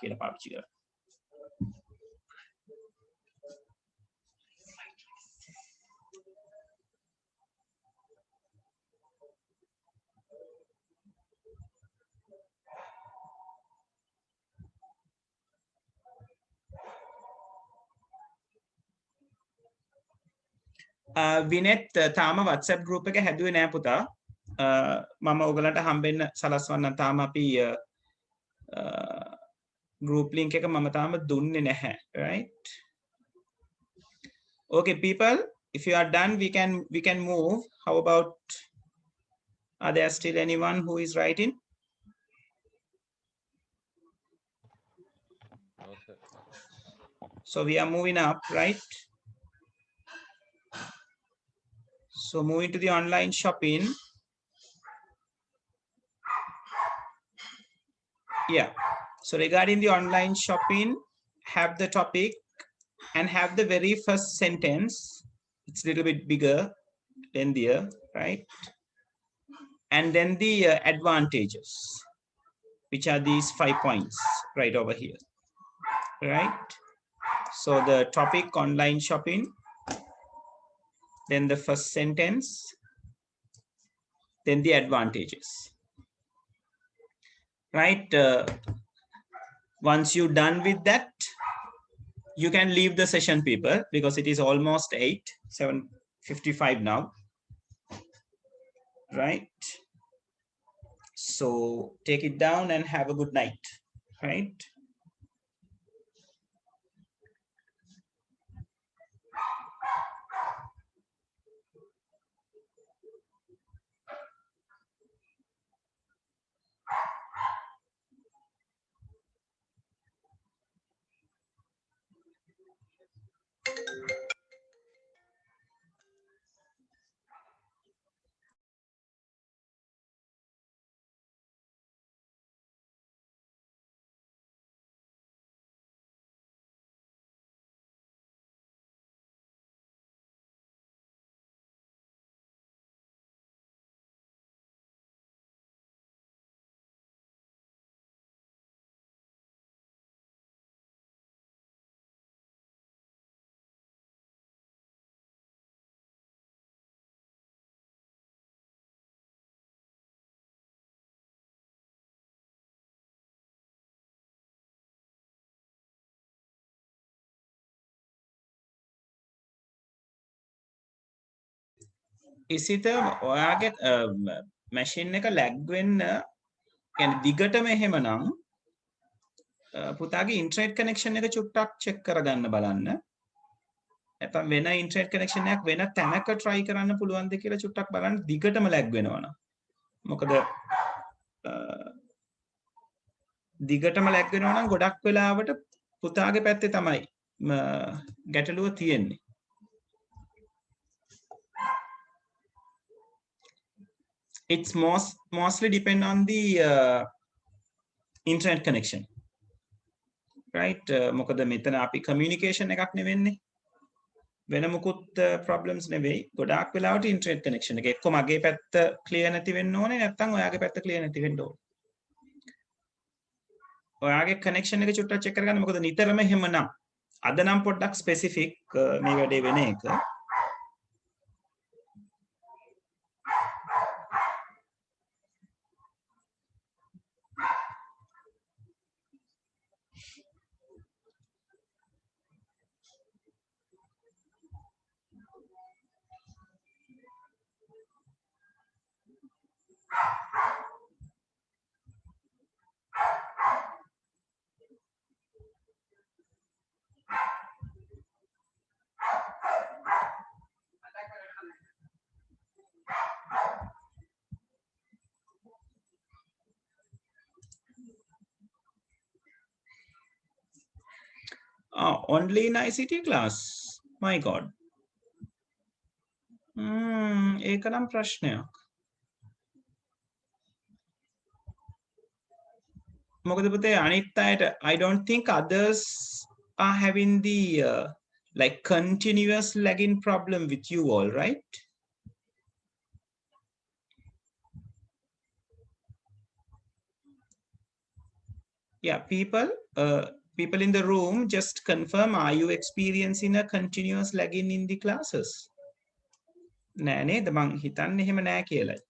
A: විනෙත් තාම WhatsApp group එක හැදුවේ නෑ පුතා. මම ඔයගලන්ට හම්බෙන්න සලස්වන්න තාම අපි group link එක මම තාම දුන්නේ නැහැ, right? Okay, people, if you are done, we can move. How about, are there still anyone who is writing?
E: No, sir.
A: So we are moving up, right? So moving to the online shopping. Yeah. So regarding the online shopping, have the topic and have the very first sentence. It's a little bit bigger than there, right? And then the advantages, which are these 5 points right over here, right? So the topic, online shopping, then the first sentence, then the advantages, right? Once you're done with that, you can leave the session, people, because it is almost 7:55 now, right? So take it down and have a good night, right? ඉසිත ඔයාගේ machine එක lag වෙන්න කියන්නේ දිගටම එහෙමනම් පුතාගේ internet connection එක චුට්ටක් check කරගන්න බලන්න. නැත්නම් වෙන ඉන්ටර්නෙට් කනෙක්ෂන් එකක් වෙන තැනක try කරන්න පුළුවන්ද කියලා චුට්ටක් බලන්න දිගටම ලැග් වෙනවනම්. මොකද දිගටම ලැග් වෙනවනම් ගොඩක් වෙලාවට පුතාගේ පැත්තේ තමයි ගැටලුව තියෙන්නේ. It's mostly depend on the internet connection. Right? මොකද මෙතන අපි communication එකක් නෙවෙන්නේ. වෙන මුකුත් problems නෙවෙයි. ගොඩාක් වෙලාවට internet connection එක එක්ක මගේ පැත්ත clear නැති වෙන්න ඕනේ නැත්නම් ඔයාගේ පැත්ත clear නැති වෙන්න ඕනේ. ඔයාගේ connection එක චුට්ටක් check කරගන්න. මොකද නිතරම එහෙම නම් අද නම් පොඩ්ඩක් specific මේ වැඩේ වෙන එක. Only in ICT class. My God. ඒක නම් ප්‍රශ්නයක්. මොකද පුතේ අනිත් අයට I don't think others are having the like continuous lagging problem with you all, right? Yeah, people in the room just confirm, are you experiencing a continuous lagging in the classes? නෑ නේද මං හිතන්නේ එහෙම නෑ කියලායි.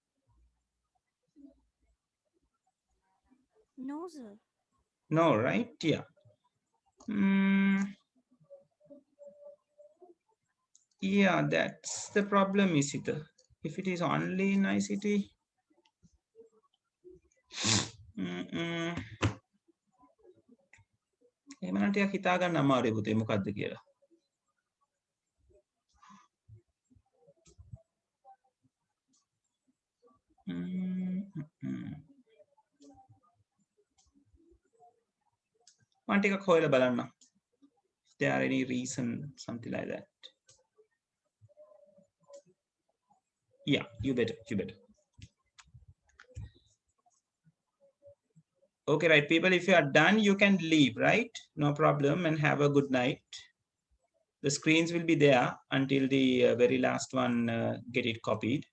F: No, sir.
A: No, right? Yeah. Yeah, that's the problem, is it? If it is only in ICT. එහෙම නම් ටිකක් හිතා ගන්න අමාරුයි පුතේ මොකද්ද කියලා. මම ටිකක් හොයලා බලන්න. If there are any reason, something like that. Yeah, you better. Okay, right, people, if you are done, you can leave, right? No problem, and have a good night. The screens will be there until the very last one get it copied.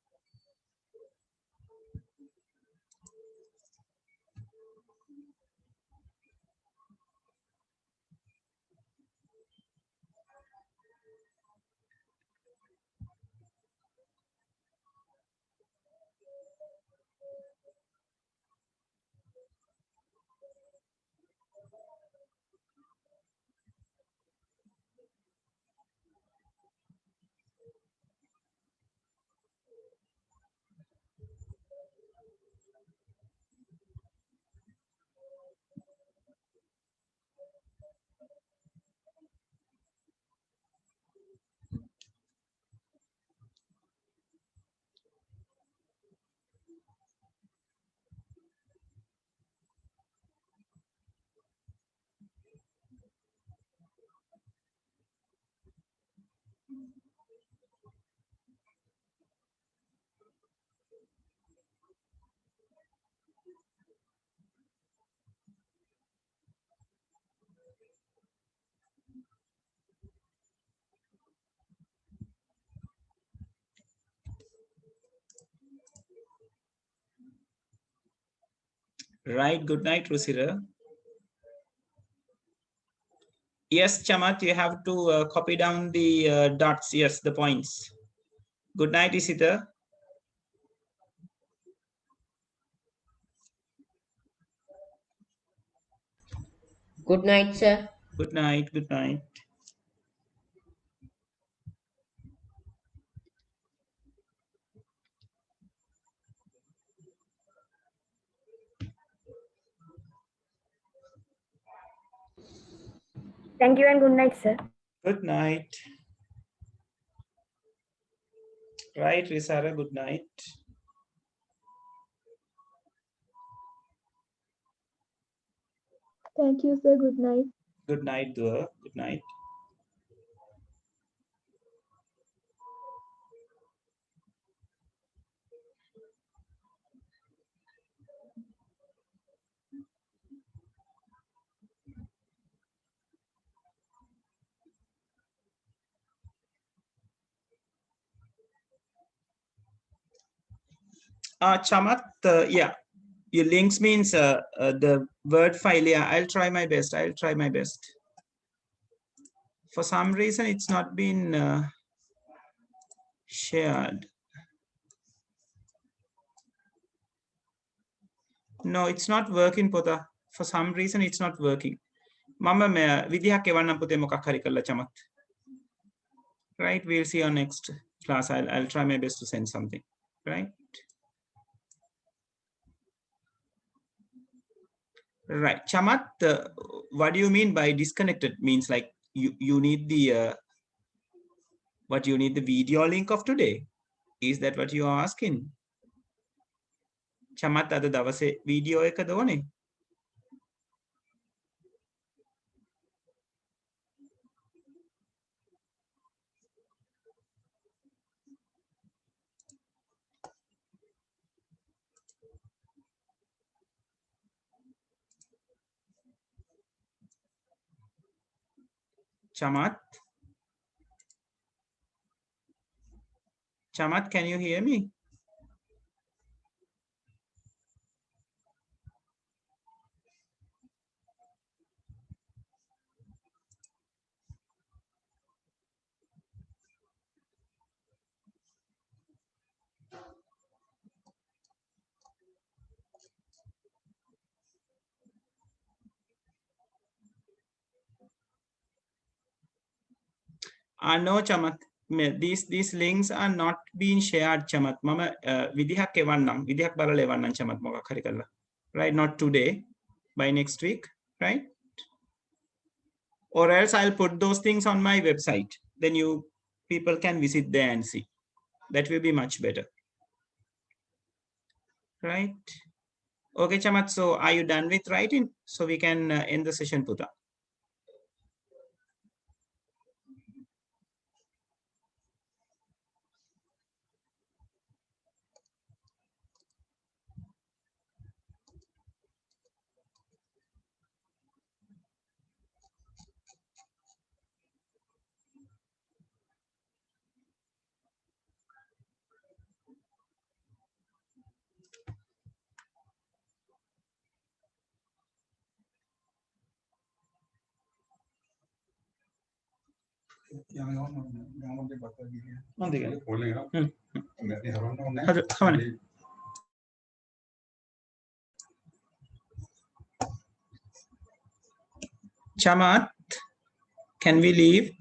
A: Right, good night, Rusira. Yes, Chamat, you have to copy down the dots. Yes, the points. Good night, Isita.
D: good night sir.
A: Good night.
G: Thank you and good night, sir.
A: Good night. Right, Risara, good night.
G: Thank you, sir. Good night.
A: Good night, Dua. Good night. Chamat, yeah, your links means the Word file. Yeah, I'll try my best. I'll try my best. For some reason, it's not been shared. No, it's not working, Pota. For some reason, it's not working. Mama me විදිහක් එවන්නම් පුතේ මොකක් හරි කරලා Chamath. Right, we'll see on next class. I'll try my best to send something. Right. Right, Chamat, what do you mean by disconnected? Means like you need the what you need the video link of today? Is that what you are asking? Chamat, අද දවසේ video එක දෝනේ. Chamat, Chamat, can you hear me? No, Chamat. These links are not being shared, Chamat. Mama විදිහක් එවන්නම්. විදිහක් බලලා එවන්නම් Chamat මොකක් හරි කරලා. Right, not today, by next week, right? Or else I'll put those things on my website. Then you people can visit there and see. That will be much better. Right? Okay, Chamat. So are you done with writing? So we can end the session, Puta. Chamat, can we leave?